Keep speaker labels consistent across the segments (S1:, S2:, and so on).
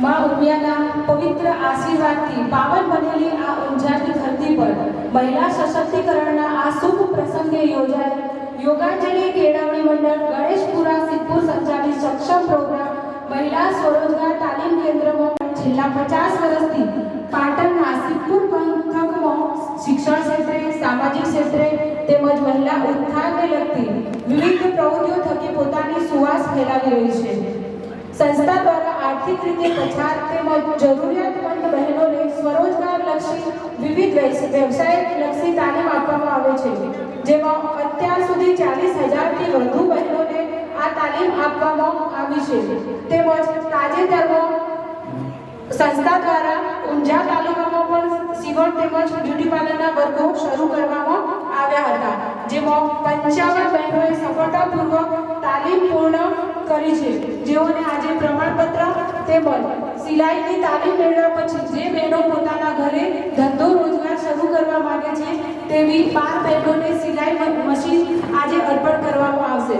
S1: माँ उमियाना पवित्र आशीर्वादથી પાવન બનેલી આ ઊંઝાની ધરતી પર મહિલા સશક્તિકરણના આ શુભ પ્રસંગે યોગાંજલિ કેળવણી મંડળ ગણેશપુરા સિદ્ધપુર સંચાલિત સક્ષમ પ્રોગ્રામ મહિલા સ્વરોજગાર તાલીમ કેન્દ્રમાં છેલ્લા 50 વર્ષથી પાટણના સિદ્ધપુર પંથકમાં શિક્ષણ ક્ષેત્રે સામાજિક ક્ષેત્રે તેમજ મહિલા ઉત્થાનને લગતી વિવિધ પ્રવૃત્તિઓ થકી પોતાની સુવાસ ફેલાવી રહી છે। संस्था द्वारा आर्थिक रीते पछात તેમજ જરૂરિયાતમંદ બહેનોને સ્વરોજગાર લક્ષી વિવિધ વ્યવસાય લક્ષી તાલીમ આપવામાં આવે છે, જેમાં અત્યાર સુધી 40,000 થી વધુ બહેનોને આ તાલીમ આપવામાં આવી છે। તેમજ તાજેતરમાં સંસ્થા દ્વારા ઊંઝા તાલુકામાં પણ સીવણ તેમજ બ્યુટી પાર્લરના વર્ગો શરૂ કરવામાં આવ્યા હતા, જેમાં 55 બહેનોએ સફળતાપૂર્વક તાલીમ પૂર્ણ કરી છે, જેઓને આજે પ્રમાણપત્ર તેમજ સિલાઈની તાલીમ મેળવ્યા પછી જે બહેનો પોતાના ઘરે ધંધો રોજગાર શરૂ કરવા માંગે છે તેવી 12 બહેનોને સિલાઈ મશીન આજે અર્પણ કરવામાં આવશે।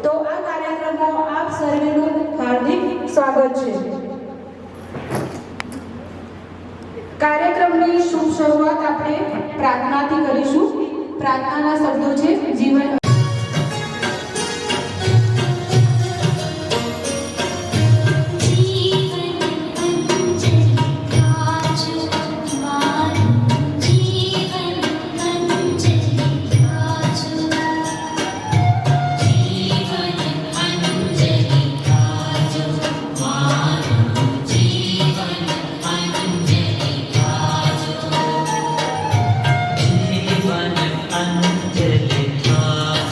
S1: તો આ કાર્યક્રમમાં આપ સર્વેનું હાર્દિક સ્વાગત છે। કાર્યક્રમની શુભ શરૂઆત આપણે પ્રાર્થનાથી કરીશું। પ્રાર્થનાના શબ્દો છે જીવન
S2: अंजलि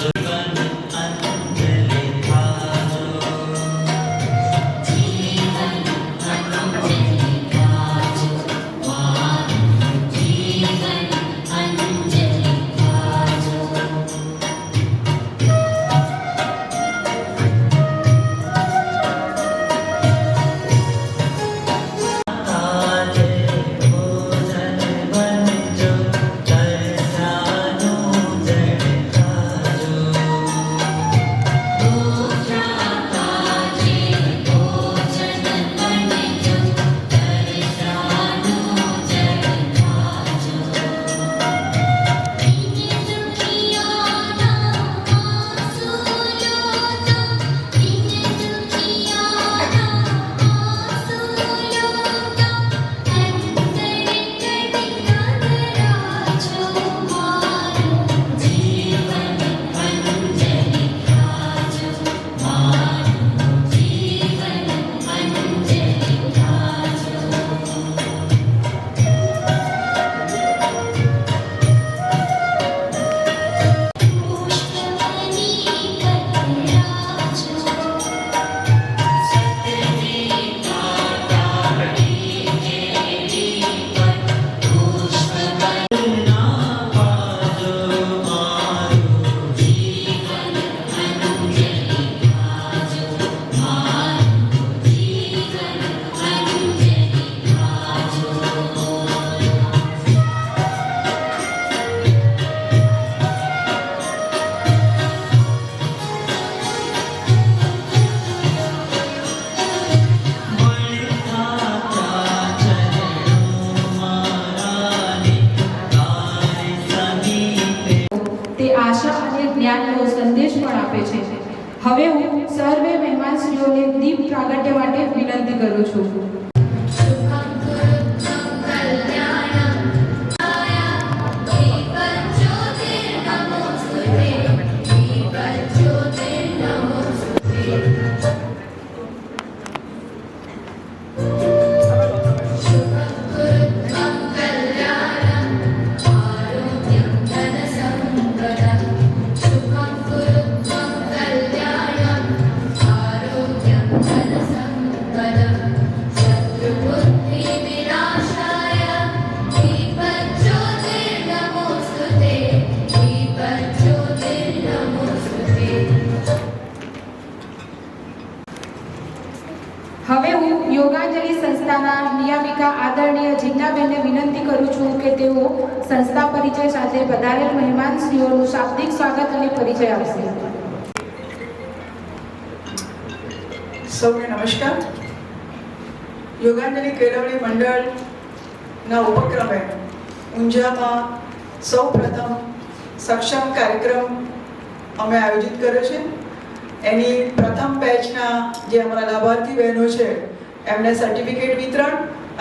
S1: મહેમાનશ્રીઓને દીપ પ્રાગટ્ય માટે વિનંતી કરું છું. હવે હું યોગાંજલિ સંસ્થાના નિયામિકા આદરણીય જીજ્ઞાબેનને વિનંતી કરું છું કે તેઓ સંસ્થા પરિચય સાથે પધારેલ મહેમાનશ્રીઓનું શાબ્દિક સ્વાગત અને પરિચય આપશે.
S2: સૌને નમસ્કાર. યોગાંજલિ કેળવણી મંડળના ઉપક્રમે ઊંઝામાં સૌ પ્રથમ સક્ષમ કાર્યક્રમ અમે આયોજિત કર્યો છે. એની પ્રથમ બેચના જે અમારા લાભાર્થી બહેનો છે એમને સર્ટિફિકેટ વિતરણ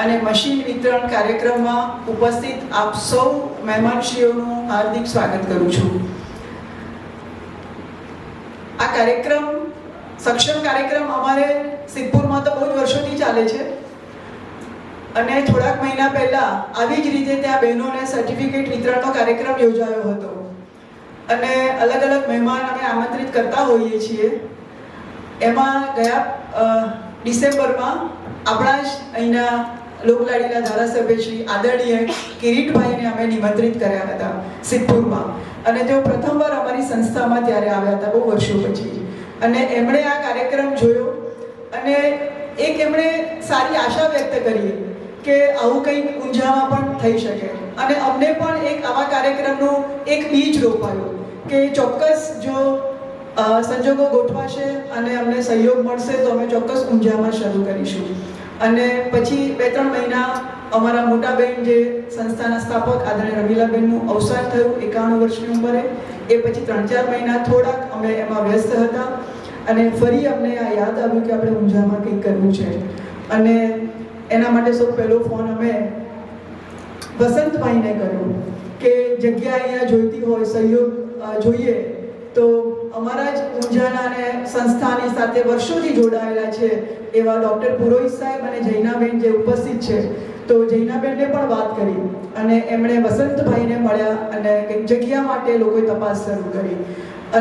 S2: અને મશીન વિતરણ કાર્યક્રમમાં ઉપસ્થિત આપ સૌ મહેમાનશ્રીઓનું હાર્દિક સ્વાગત કરું છું. આ કાર્યક્રમ સક્ષમ કાર્યક્રમ અમારે સિદ્ધપુરમાં તો બહુ જ વર્ષોથી ચાલે છે અને થોડાક મહિના પહેલા આવી જ રીતે ત્યાં બહેનોને સર્ટિફિકેટ વિતરણનો કાર્યક્રમ યોજાયો હતો અને અલગ અલગ મહેમાન અમે આમંત્રિત કરતા હોઈએ છીએ. એમાં ગયા ડિસેમ્બરમાં આપણા જ અહીંના લોકલાડીના ધારાસભ્ય શ્રી આદરણીય કિરીટભાઈને અમે નિમંત્રિત કર્યા હતા સિદ્ધપુરમાં અને તેઓ પ્રથમવાર અમારી સંસ્થામાં ત્યારે આવ્યા હતા બહુ વર્ષો પછી અને એમણે આ કાર્યક્રમ જોયો અને એક એમણે સારી આશા વ્યક્ત કરી કે આવું કંઈક ઊંઝામાં પણ થઈ શકે અને અમને પણ એક આવા કાર્યક્રમનું એક બીજ રોપાયું કે ચોક્કસ જો સંજોગો ગોઠવાશે અને અમને સહયોગ મળશે તો અમે ચોક્કસ ઊંઝામાં શરૂ કરીશું. અને પછી 2-3 મહિના અમારા મોટા બહેન જે સંસ્થાના સ્થાપક આદરણીય રમીલાબેનનું અવસાન થયું 91 વર્ષની ઉંમરે. એ પછી 3-4 મહિના થોડાક અમે એમાં વ્યસ્ત હતા અને ફરી અમને આ યાદ આવ્યું કે આપણે ઊંઝામાં કંઈક કરવું છે અને એના માટે સૌ પહેલો ફોન અમે વસંતભાઈને કર્યો કે જગ્યા અહીંયા જોઈતી હોય સહયોગ જોઈએ તો અમારા જ ઊંઝાના અને સંસ્થાની સાથે વર્ષોથી જોડાયેલા છે એવા ડૉક્ટર પુરોહિત સાહેબ અને જૈનાબેન જે ઉપસ્થિત છે તો જૈનાબેનને પણ વાત કરી અને એમણે વસંતભાઈને મળ્યા અને કંઈક જગ્યા માટે લોકોએ તપાસ શરૂ કરી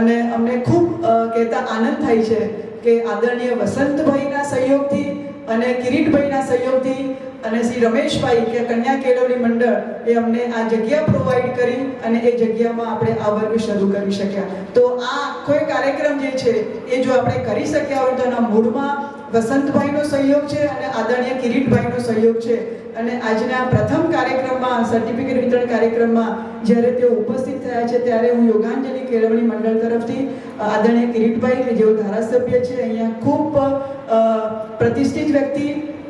S2: અને અમને ખૂબ કહેતા આનંદ થાય છે કે આદરણીય વસંતભાઈના સહયોગથી અને કિરીટભાઈના સહયોગથી અને શ્રી રમેશભાઈ કે કન્યા કેળવણી મંડળ એ અમને આ જગ્યા પ્રોવાઈડ કરી અને એ જગ્યામાં આપણે આ વર્ગ શરૂ કરી શક્યા. તો આ આખો કાર્યક્રમ જે છે એ જો આપણે કરી શક્યા હોય તો એના મૂળમાં વસંતભાઈનો સહયોગ છે અને આદરણીય કિરીટભાઈનો સહયોગ છે અને આજના પ્રથમ કાર્યક્રમમાં સર્ટિફિકેટ વિતરણ કાર્યક્રમમાં જ્યારે તેઓ ઉપસ્થિત થયા છે ત્યારે હું યોગાંજલિ કેળવણી મંડળ તરફથી આદરણીય કિરીટભાઈ કે જેઓ ધારાસભ્ય છે અહીંયા ખૂબ પ્રતિષ્ઠિત વ્યક્તિ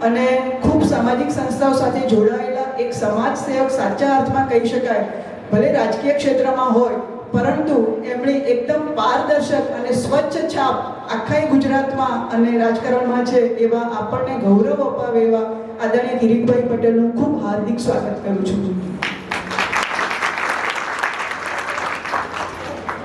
S2: અને ખૂબ સામાજિક સંસ્થાઓ સાથે જોડાયેલા એક સમાજ સેવક સાચા અર્થમાં કહી શકાય. ભલે રાજકીય ક્ષેત્રમાં હોય પરંતુ એમણે એકદમ પારદર્શક અને સ્વચ્છ છાપ આખા ગુજરાતમાં અને રાજકારણમાં છે એવા આપણને ગૌરવ અપાવે એવા આદરણીય કિરીટભાઈ પટેલનું ખૂબ હાર્દિક સ્વાગત કરું છું.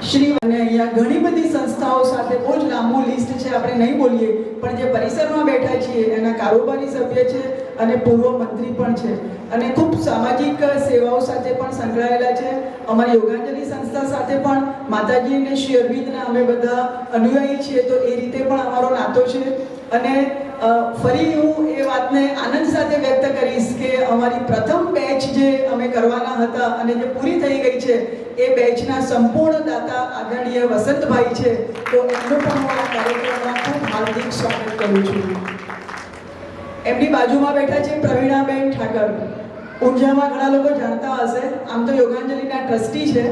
S2: શ્રી અને અહીંયા ઘણી બધી સંસ્થાઓ સાથે બહુ જ લાંબુ લિસ્ટ છે આપણે નહીં બોલીએ પણ જે પરિસરમાં બેઠા છીએ એના કારોબારી સભ્ય છે અને પૂર્વ મંત્રી પણ છે અને ખૂબ સામાજિક સેવાઓ સાથે પણ સંકળાયેલા છે. અમારી યોગાંજલિ સંસ્થા સાથે પણ માતાજી અને શ્રી અરવિંદના અમે બધા અનુયાયી છીએ તો એ રીતે પણ અમારો નાતો છે અને ફરી હું એ વાતને આનંદ સાથે વ્યક્ત કરીશ કે અમારી પ્રથમ બેચ જે અમે કરવાના હતા અને જે પૂરી થઈ ગઈ છે એ બેચના સંપૂર્ણ દાતા આદરણીય વસંતભાઈ છે તો એમનું પણ હું આ કાર્યક્રમમાં ખૂબ હાર્દિક સ્વાગત કરું છું. એમની બાજુમાં બેઠા છે પ્રવીણાબેન ઠાકર. ઊંઝામાં ઘણા લોકો જાણતા હશે, આમ તો યોગાંજલિના ટ્રસ્ટી છે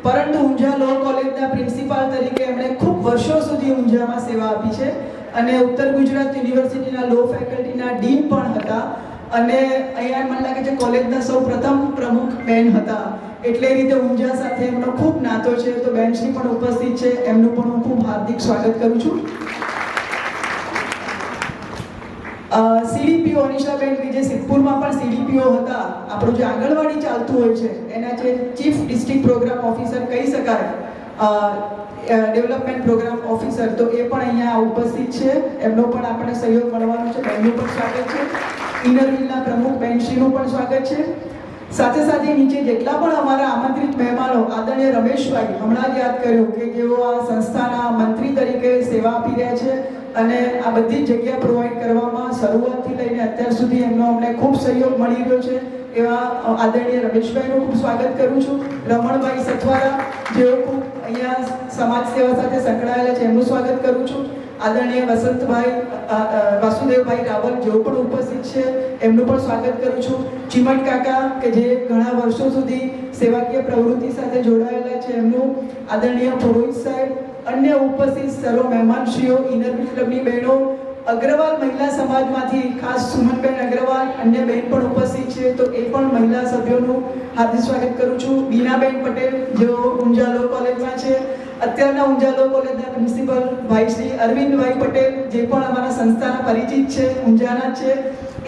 S2: પરંતુ ઊંઝા લો કોલેજના પ્રિન્સિપાલ તરીકે એમણે ખૂબ વર્ષો સુધી ઊંઝામાં સેવા આપી છે અને ઉત્તર ગુજરાત યુનિવર્સિટીના લો ફેકલ્ટીના ડીન પણ હતા અને અહીંયા મને લાગે છે કોલેજના સૌ પ્રથમ પ્રમુખ બેન હતા એટલે રીતે ઊંઝા સાથે એમનો ખૂબ નાતો છે. તો બેનશ્રી પણ ઉપસ્થિત છે, એમનું પણ હું ખૂબ હાર્દિક સ્વાગત કરું છું. સીડીપીઓ અનિશાબેન કે જે સિદ્ધપુરમાં પણ સીડીપીઓ હતા, આપણું જે આંગણવાડી ચાલતું હોય છે એના જે ચીફ ડિસ્ટ્રિક્ટ પ્રોગ્રામ ઓફિસર કહી શકાય, ડેવલપમેન્ટ પ્રોગ્રામ ઓફિસર, તો એ પણ અહીંયા ઉપસ્થિત છે. એમનો પણ આપણે સહયોગ મળવાનો છે. એમનું પણ સ્વાગત છે. ઇનરવિલના પ્રમુખ બેનશ્રીનું પણ સ્વાગત છે. સાથે સાથે નીચે જેટલા પણ અમારા આમંત્રિત મહેમાનો, આદરણીય રમેશભાઈ હમણાં જ યાદ કર્યું કે જેઓ આ સંસ્થાના મંત્રી તરીકે સેવા આપી રહ્યા છે અને આ બધી જગ્યા પ્રોવાઈડ કરવામાં શરૂઆતથી લઈને અત્યાર સુધી એમનો અમને ખૂબ સહયોગ મળી રહ્યો છે. એવા આદરણીય રમેશભાઈનું ખૂબ સ્વાગત કરું છું. રમણભાઈ સથવારા જેઓ ખૂબ અહીંયા સમાજ સેવા સાથે સંકળાયેલા છે, એમનું સ્વાગત કરું છું. આદરણીય વાસુદેવભાઈ રાવલ જેઓ પણ ઉપસ્થિત છે, એમનું પણ સ્વાગત કરું છું. ચીમટ કાકા કે જે ઘણા વર્ષો સુધી સેવાકીય પ્રવૃત્તિ સાથે જોડાયેલા છે, એમનું. આદરણીય પુરોહિત સાહેબ, અન્ય ઉપસ્થિત સર્વ મહેમાનશ્રીઓ, ઇનરવિલ ક્લબની બહેનો, અગ્રવાલ મહિલા સમાજમાંથી ખાસ સુમનબેન અગ્રવાલ, અન્ય બહેન પણ ઉપસ્થિત છે, તો એ પણ મહિલા સભ્યોનું હાર્દિક સ્વાગત કરું છું. બીનાબેન પટેલ જેઓ ઊંઝા લો કોલેજમાં છે, અત્યારના ઊંઝા લો કોલેજના પ્રિન્સિપલ ભાઈ શ્રી અરવિંદભાઈ પટેલ જે પણ અમારા સંસ્થાના પરિચિત છે, ઊંઝાના છે.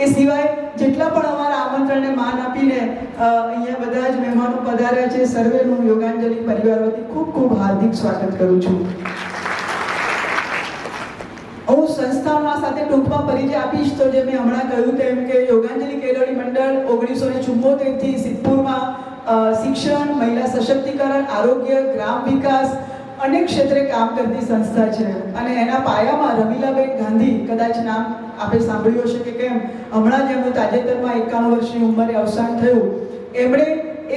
S2: એ સિવાય જેટલા પણ અમારા આમંત્રણને માન આપીને અહીંયા બધા જ મહેમાનો પધાર્યા છે, સર્વેનું યોગાંજલિ પરિવાર વતી ખૂબ ખૂબ હાર્દિક સ્વાગત કરું છું. હું સંસ્થાના સાથે ટૂંકમાં પરિચય આપીશ. તો જે મેં હમણાં કહ્યું તેમ કે યોગાંજલિ કેળવણી મંડળ 1974 થી સિદ્ધપુરમાં શિક્ષણ, મહિલા સશક્તિકરણ, આરોગ્ય, ગ્રામ વિકાસ અનેક ક્ષેત્રે કામ કરતી સંસ્થા છે. અને એના પાયામાં રમીલાબેન ગાંધી, કદાચ નામ આપણે સાંભળ્યું હશે કે કેમ, હમણાં જ એમનું તાજેતરમાં 91 વર્ષની ઉંમરે અવસાન થયું. એમણે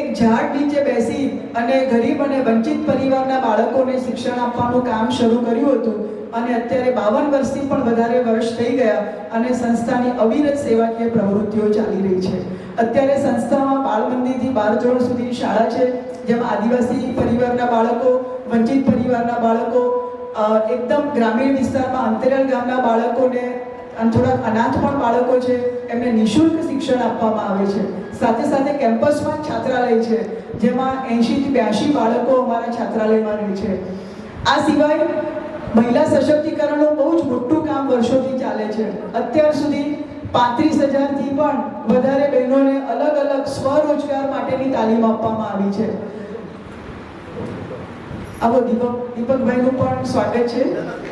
S2: એક ઝાડ નીચે બેસી અને ગરીબ અને વંચિત પરિવારના બાળકોને શિક્ષણ આપવાનું કામ શરૂ કર્યું હતું. અને અત્યારે 52 વર્ષથી પણ વધારે વર્ષ થઈ ગયા અને સંસ્થાની અવિરત સેવાકીય પ્રવૃત્તિઓ ચાલી રહી છે. અત્યારે સંસ્થામાં બાળ મંદિરથી 12 ધોરણ સુધી શાળા છે, જેમાં આદિવાસી પરિવારના બાળકો, વંચિત પરિવારના બાળકો, એકદમ ગ્રામીણ વિસ્તારમાં અંતરિયાળ ગામના બાળકોને અને થોડા અનાથ પણ બાળકો છે, એમને નિઃશુલ્ક શિક્ષણ આપવામાં આવે છે. સાથે સાથે કેમ્પસમાં છાત્રાલય છે, જેમાં 80 થી 82 બાળકો અમારા છાત્રાલયમાં રહે છે. આ સિવાય મહિલા સશક્તિકરણનું બહુ જ મોટું કામ વર્ષોથી ચાલે છે. અત્યાર સુધી 35,000 થી પણ વધારે બહેનોને અલગ અલગ સ્વરોજગાર માટેની તાલીમ આપવામાં આવી છે. આવો દીપકભાઈનું પણ સ્વાગત છે,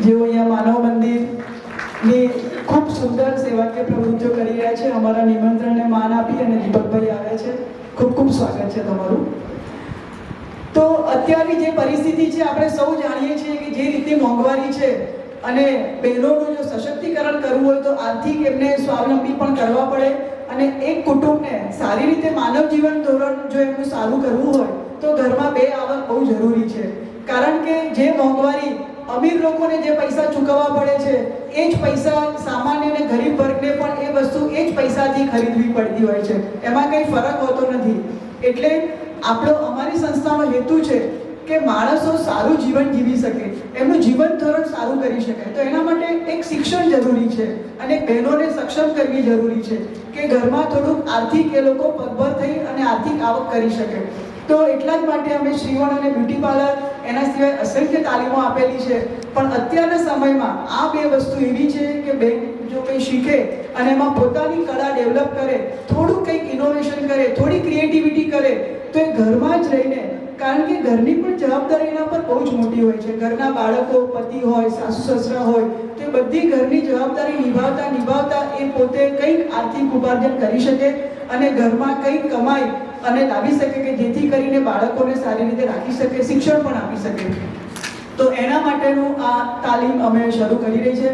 S2: જેઓ અહીંયા માનવ મંદિરની ખૂબ સુંદર સેવાકીય પ્રવૃત્તિઓ કરી રહ્યા છે. અમારા નિમંત્રણને માન આપી અને દીપકભાઈ આવ્યા છે. ખૂબ ખૂબ સ્વાગત છે તમારું. તો અત્યારની જે પરિસ્થિતિ છે, આપણે સૌ જાણીએ છીએ કે જે રીતે મોંઘવારી છે અને બહેનોનું જો સશક્તિકરણ કરવું હોય તો આર્થિક એમને સ્વાવલંબી પણ કરવા પડે. અને એક કુટુંબને સારી રીતે માનવ જીવન ધોરણ જો એમનું સારું કરવું હોય તો ઘરમાં 2 આવક બહુ જરૂરી છે. કારણ કે જે મોંઘવારી અમીર લોકોને જે પૈસા ચૂકવવા પડે છે, એ જ પૈસા સામાન્ય અને ગરીબ વર્ગને પણ એ વસ્તુ એ જ પૈસાથી ખરીદવી પડતી હોય છે. એમાં કંઈ ફરક હોતો નથી. એટલે અમારી સંસ્થાનો હેતુ છે કે માણસો સારું જીવન જીવી શકે, એમનું જીવન ધોરણ સારું કરી શકે. તો એના માટે એક શિક્ષણ જરૂરી છે અને બહેનોને સક્ષમ કરવી જરૂરી છે કે ઘરમાં થોડુંક આર્થિક એ લોકો પગભર થઈ અને આર્થિક આવક કરી શકે. તો એટલા જ માટે અમે શ્રીવણ અને બ્યુટી પાર્લર, એના સિવાય અસંખ્ય તાલીમો આપેલી છે. પણ અત્યારના સમયમાં આ 2 વસ્તુ એવી છે કે બેન જો કંઈ શીખે અને એમાં પોતાની કળા ડેવલપ કરે, થોડું કંઈક ઇનોવેશન કરે, થોડી ક્રિએટિવિટી કરે, તો એ ઘરમાં જ રહીને, કારણ કે ઘરની પણ જવાબદારી એના પર બહુ જ મોટી હોય છે. ઘરના બાળકો, પતિ હોય, સાસુ સસરા હોય, તો એ બધી ઘરની જવાબદારી નિભાવતા એ પોતે કંઈક આર્થિક ઉપાર્જન કરી શકે અને ઘરમાં કંઈક કમાઈ અને લાવી શકે કે જેથી કરીને બાળકોને સારી રીતે રાખી શકે, શિક્ષણ પણ આપી શકે. તો એના માટેનું આ તાલીમ અમે શરૂ કરી રહી છે.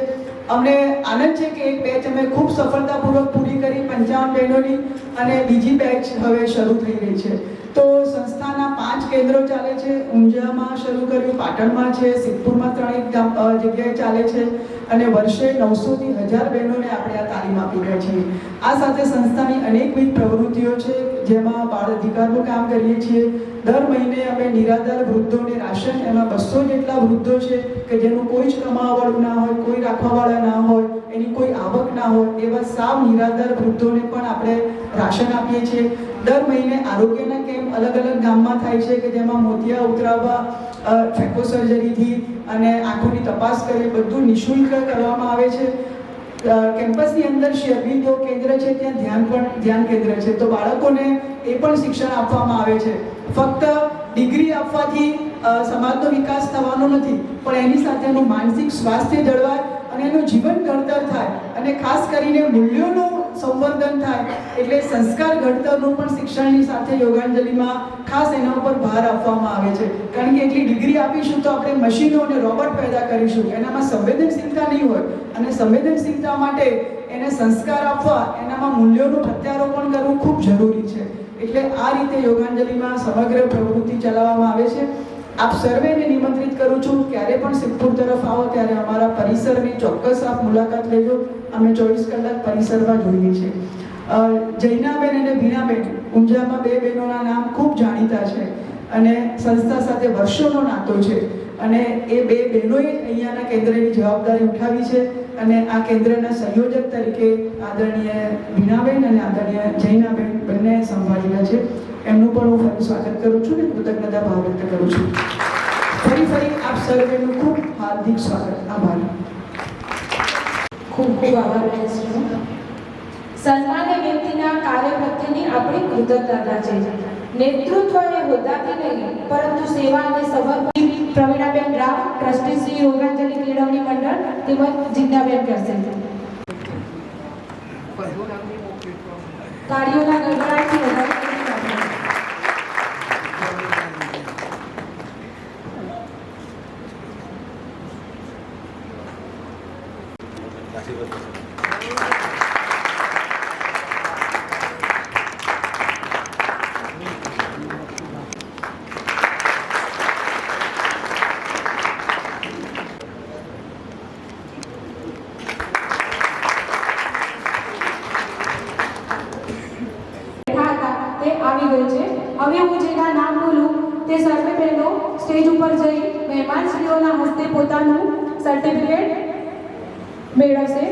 S2: અમને આનંદ છે કે એક બેચ અમે ખૂબ સફળતાપૂર્વક પૂરી કરી 55 બહેનોની, અને બીજી બેચ હવે શરૂ થઈ રહી છે. તો સંસ્થાના 5 કેન્દ્રો ચાલે છે. ઊંઝામાં શરૂ કર્યું, પાટણમાં છે, સિદ્ધપુરમાં 3 જગ્યાએ ચાલે છે અને વર્ષે 900 થી 1000 બહેનોને આપણે આ તાલીમ આપી રહ્યા છીએ. આ સાથે સંસ્થાની અનેકવિધ પ્રવૃત્તિઓ છે, જેમાં બાળ અધિકારનું કામ કરીએ છીએ. દર મહિને અમે નિરાધાર વૃદ્ધોને રાશન, એમાં 200 જેટલા વૃદ્ધો છે કે જેનું કોઈ જ કમાવાવાળું ના હોય, કોઈ રાખવાવાળા ના હોય, એની કોઈ આવક ના હોય, એવા સાવ નિરાધાર વૃદ્ધોને પણ આપણે રાશન આપીએ છીએ. દર મહિને આરોગ્યના કેમ્પ અલગ અલગ ગામમાં થાય છે કે જેમાં મોતિયા ઉતરાવવા, ફેકો સર્જરીથી અને આંખોની તપાસ કરી બધું નિઃશુલ્ક કરવામાં આવે છે. કેમ્પસની અંદર શેરબિલ યોગ કેન્દ્ર છે, ત્યાં ધ્યાન કેન્દ્ર છે. તો બાળકોને એ પણ શિક્ષણ આપવામાં આવે છે. ફક્ત ડિગ્રી આપવાથી સમાજનો વિકાસ થવાનો નથી, પણ એની સાથે એનું માનસિક સ્વાસ્થ્ય જળવાય અને એનું જીવન ઘડતર થાય, અને ખાસ કરીને મૂલ્યોનું સંવર્ધન થાય. એટલે સંસ્કાર ઘડતરનું પણ શિક્ષણની સાથે યોગાંજલિમાં ખાસ એના ઉપર ભાર આપવામાં આવે છે. કારણ કે એટલી ડિગ્રી આપીશું તો આપણે મશીનો અને રોબોટ પેદા કરીશું, એનામાં સંવેદનશીલતા નહીં હોય. અને સંવેદનશીલતા માટે એને સંસ્કાર આપવા, એનામાં મૂલ્યોનું પ્રત્યારોપણ કરવું ખૂબ જરૂરી છે. એટલે આ રીતે યોગાંજલિમાં સમગ્ર પ્રવૃત્તિ ચલાવવામાં આવે છે. આપ સર્વેને નિમંત્રિત કરું છું, ક્યારે પણ સિદ્ધપુર તરફ આવો ત્યારે અમારા પરિસરની ચોક્કસ આપ મુલાકાત લેજો. અમે 24 કલાક પરિસરમાં જોઈએ છીએ. જૈનાબેન અને ભીનાબેન, ઊંઝામાં બે બહેનોના નામ ખૂબ જાણીતા છે અને સંસ્થા સાથે વર્ષોનો નાતો છે. અને એ બે બહેનોએ અહીંયાના કેન્દ્રની જવાબદારી ઉઠાવી છે. અને આ કેન્દ્રના સંયોજક તરીકે આદરણીય ભીનાબેન અને આદરણીય જૈનાબેન બંને સંભાળેલા છે. એમનું પણ હું ફરી સ્વાગત કરું છું ને કૃતજ્ઞતા ભાવ વ્યક્ત કરું છું. ફરી આપ સર્વેનું ખૂબ હાર્દિક સ્વાગત. આભાર.
S1: ખૂબ ખૂબ આભાર બહેનશ્રીનો. સન્માન્ય વ્યક્તિના કાર્ય પ્રત્યેની આપણી કૃતજ્ઞતા છે. નેતૃત્વ એ હોદ્દાથી નહીં, પરંતુ સેવા અને સમર્પણ. પ્રવીણાબેન રાવ, ટ્રસ્ટી શ્રી યોગાંજલિ કેળવણી મંડળ, તેમજ જીજ્ઞાબેન કરશે. કાર્યોના ગડબડાટથી વધારે આવી ગયું છે. હવે હું જેના નામ બોલું તે સર્વે બહેનો સ્ટેજ ઉપર જઈ મહેમાનશ્રીઓના હસ્તે પોતાનું સર્ટિફિકેટ મેળવશે.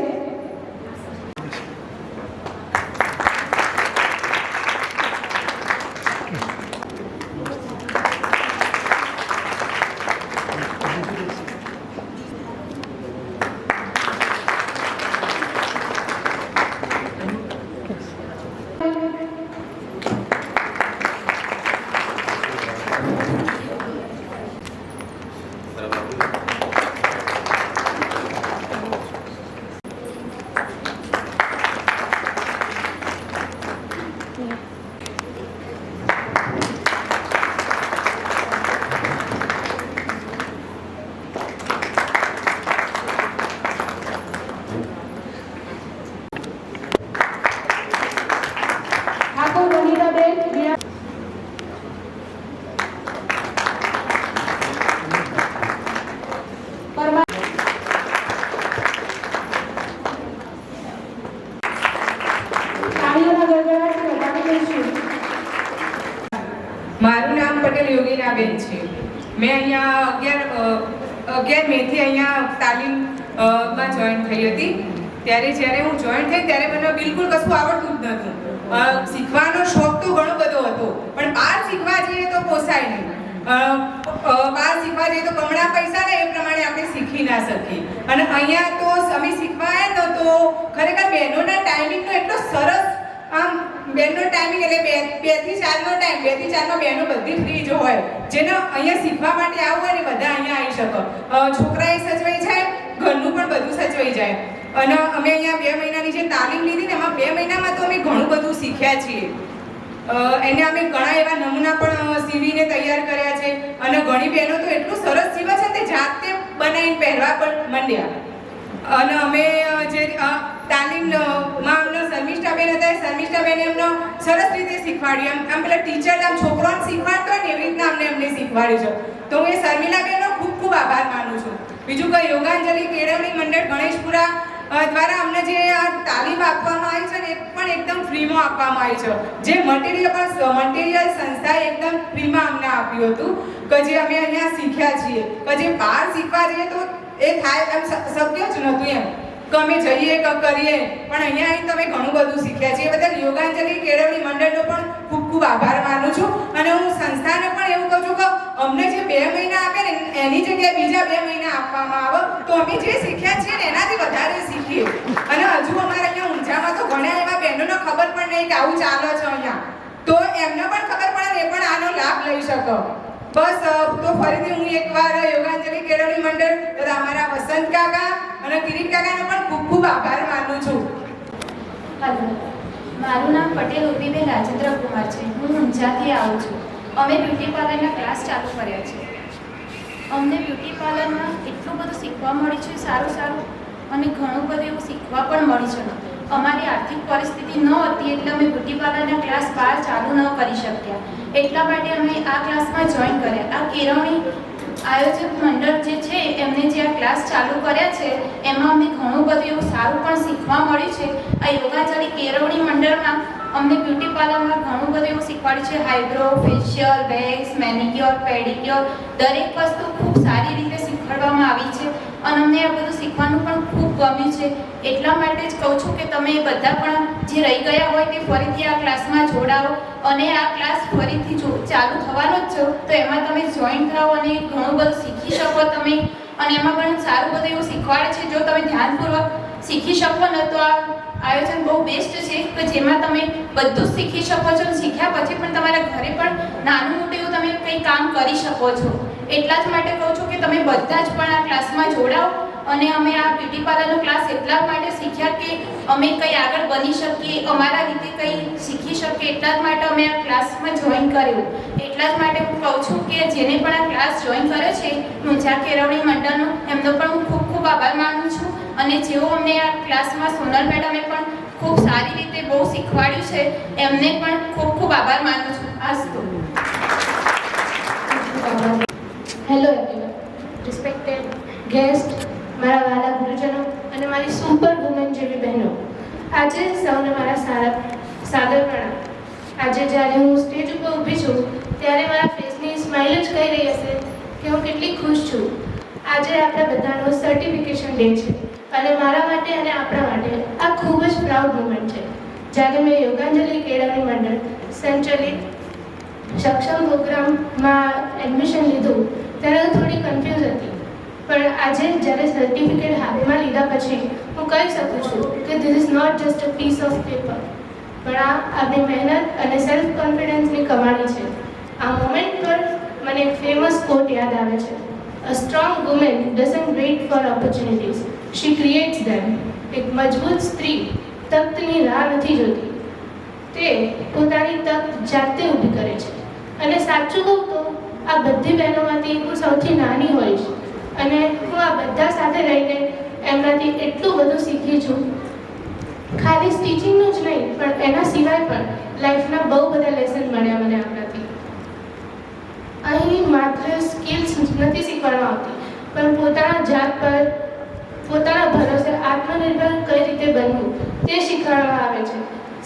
S3: મારું નામ પટેલ યોગીનાબેન છે. મેં અહીંયા 11 મેથી અહીંયા તાલીમમાં જોઈન થઈ હતી. જ્યારે હું જોઈન થઈ ત્યારે મને બિલકુલ કશું આવડતું જ નહોતું. શીખવાનો શોખ તો ઘણો બધો હતો, પણ બહાર શીખવા જઈએ તો પોસાય નહીં. બહાર શીખવા જઈએ તો કમણા પૈસા ને એ પ્રમાણે આપણે શીખી ના શકીએ. અને અહીંયા તો અમે શીખવા આવ્યા ને તો ખરેખર બહેનોના ટાઈમિંગનો એટલો સરસ, આમ બહેનનો ટાઈમિંગ એટલે 2 થી 4 નો ટાઈમ, 2 થી 4 માં બહેનો બધી ફ્રી જ હોય. જેને અહીંયા શીખવા માટે આવવું હોય ને બધા અહીંયા આવી શકો. છોકરાએ સચવાઈ જાય, ઘરનું પણ બધું સચવાઈ જાય. અને અમે અહીંયા 2 મહિનાની જે તાલીમ લીધી ને એમાં 2 મહિનામાં તો અમે ઘણું બધું શીખ્યા છીએ. એને અમે ઘણા એવા નમૂના પણ સીવીને તૈયાર કર્યા છે. અને ઘણી બહેનો તો એટલું સરસ સીવે છે તે જાતે બનાવીને પહેરવા પણ માંડ્યા. અને અમે જે તાલીમમાં અમને શર્મિષ્ઠાબેન હતા, શર્મિષ્ઠાબેને અમને સરસ રીતે શીખવાડ્યું. આમ પેલા ટીચર આમ છોકરાઓને શીખવાડતો હોય ને એવી રીતના અમને શીખવાડ્યું છે. તો હું એ શર્મિલાબેનનો ખૂબ ખૂબ આભાર માનું છું. બીજું કે યોગાંજલિ કેળવણી મંડળ ગણેશપુરા દ્વારા અમને જે તાલીમ આપવામાં આવી છે ને એ પણ એકદમ ફ્રીમાં આપવામાં આવી છે. જે મટીરિયલ સંસ્થાએ એકદમ ફ્રીમાં અમને આપ્યું હતું કે જે અમે અહીંયા શીખ્યા છીએ. કે જે બહાર શીખવા જઈએ તો એ થાય એમ શક્ય જ નહોતું એમ કે અમે જઈએ કે કરીએ, પણ અહીંયા આવીને તમે ઘણું બધું શીખ્યા છે. એ બદલ યોગાંજલિ કેળવણી મંડળનો પણ ખૂબ ખૂબ આભાર માનું છું. અને હું સંસ્થાને પણ એવું કહું છું કે અમને જે 2 મહિના આપે ને એની જગ્યાએ બીજા 2 મહિના આપવામાં આવે તો અમે જે શીખ્યા છીએ ને એનાથી વધારે શીખીએ. અને નહીં કે આવું ચાલે છે અહીંયા, તો એમને પણ ખબર પડે ને એ પણ આનો લાભ લઈ શકો. બસ તો ફરીથી હું એકવાર યોગાંજલિ કેળવણી મંડળ તથા અમારા વસંત કાકા અને કિરીટ કાકાનો પણ ખૂબ ખૂબ આભાર માનું છું.
S4: હેલો, મારું નામ પટેલ ઉર્મિબેન રાજેન્દ્ર કુમાર છે. હું ઊંઝાથી આવું છું. અમે બ્યુટી પાર્લરના ક્લાસ ચાલુ કર્યા છે. અમને બ્યુટી પાર્લરમાં એટલું બધું શીખવા મળ્યું છે, સારું સારું, અને ઘણું બધું એવું શીખવા પણ મળ્યું છે. અમારી આર્થિક પરિસ્થિતિ ન હતી એટલે અમે બ્યુટી પાર્લરના ક્લાસ બહાર ચાલુ ન કરી શક્યા. એટલા માટે અમે આ ક્લાસમાં જોઈન કર્યા. આ કેળવણી આયોજક મંડળ જે છે એમને જે આ ક્લાસ ચાલુ કર્યા છે એમાં અમને ઘણું બધું એવું સારું પણ શીખવા મળ્યું છે. આ યોગાંજલિ કેળવણી મંડળમાં અમને બ્યુટી પાર્લરમાં ઘણું બધું એવું શીખવાડ્યું છે. હાઇબ્રો, ફેશિયલ, વેક્સ, મેનિક્યોર, પેડિક્યોર, દરેક વસ્તુ ખૂબ સારી રીતે શીખવાડવામાં આવી છે અને અમને આ બધું શીખવાનું પણ ખૂબ ગમ્યું છે. એટલા માટે જ કહું છું કે તમે બધા પણ જે રહી ગયા હોય તે ફરીથી આ ક્લાસમાં જોડાઓ અને આ ક્લાસ ફરીથી ચાલુ થવાનો જ છે તો એમાં તમે જોઈન થાઓ અને ઘણું બધું શીખી શકો તમે. અને એમાં પણ સારું બધું એવું શીખવાડે છે. જો તમે ધ્યાનપૂર્વક શીખી શકો ને તો આ આયોજન બહુ બેસ્ટ છે કે જેમાં તમે બધું જ શીખી શકો છો. શીખ્યા પછી પણ તમારા ઘરે પણ નાનું મોટું એવું તમે કંઈ કામ કરી શકો છો. એટલા જ માટે કહું છું કે તમે બધા જ પણ આ ક્લાસમાં જોડાઓ. અને અમે આ બ્યુટી પાર્લરનો ક્લાસ એટલા માટે શીખ્યા કે અમે કંઈ આગળ બની શકીએ, અમારા રીતે કંઈ શીખી શકીએ. એટલા જ માટે અમે આ ક્લાસમાં જોઈન કર્યું. એટલા જ માટે હું કહું છું કે જેને પણ આ ક્લાસ જોઈન કર્યો છે ઊંઝા કેળવણી મંડળનો, એમનો પણ હું ખૂબ ખૂબ આભાર માનું છું. અને જેઓ અમને આ ક્લાસમાં સોનલ મેડમે પણ ખૂબ સારી રીતે બહુ શીખવાડ્યું છે એમને પણ ખૂબ ખૂબ આભાર માનું છું. આસ્તુ.
S5: હેલો એવરીવન, રિસ્પેક્ટેડ ગેસ્ટ, મારા વાલા ગુરુજનો અને મારી સુપર વુમન જેવી બહેનો, આજે સૌને મારા સાદર પ્રણામ. આજે જ્યારે હું સ્ટેજ ઉપર ઊભી છું ત્યારે મારા ફેસની સ્માઇલ જ કહી રહી હશે કે હું કેટલી ખુશ છું. આજે આપણા બધાનો સર્ટિફિકેશન ડે છે અને મારા માટે અને આપણા માટે આ ખૂબ જ પ્રાઉડ મુમેન્ટ છે. જ્યારે મેં યોગાંજલિ કેળવણી મંડળ સંચાલિત સક્ષમ પ્રોગ્રામમાં એડમિશન લીધું ત્યારે હું થોડી કન્ફ્યુઝ હતી, પણ આજે જ્યારે સર્ટિફિકેટ હાથમાં લીધા પછી હું કહી શકું છું કે this is not just a piece of paper, પણ આ આપણી મહેનત અને સેલ્ફ કોન્ફિડન્સની કમાણી છે. આ મોમેન્ટ પર મને એક ફેમસ કોટ યાદ આવે છે, a strong woman doesn't wait for opportunities, she creates them. એક મજબૂત સ્ત્રી તકની રાહ નથી જોતી, તે પોતાની તક જાતે ઊભી કરે છે. અને સાચું કહું તો આ બધી બહેનોમાંથી હું સૌથી નાની હોઈશ અને હું આ બધા સાથે રહીને એમનાથી એટલું બધું શીખી છું. ખાલી સ્ટીચિંગનું જ નહીં પણ એના સિવાય પણ લાઈફના બહુ બધા લેસન મળ્યા મને આપણાથી. અહીં માત્ર સ્કિલ્સ નથી શીખવામાં આવતી પણ પોતાના જાત પર પોતાના ભરોસે આત્મનિર્ભર કઈ રીતે બનવું તે શીખવાડવામાં આવે છે.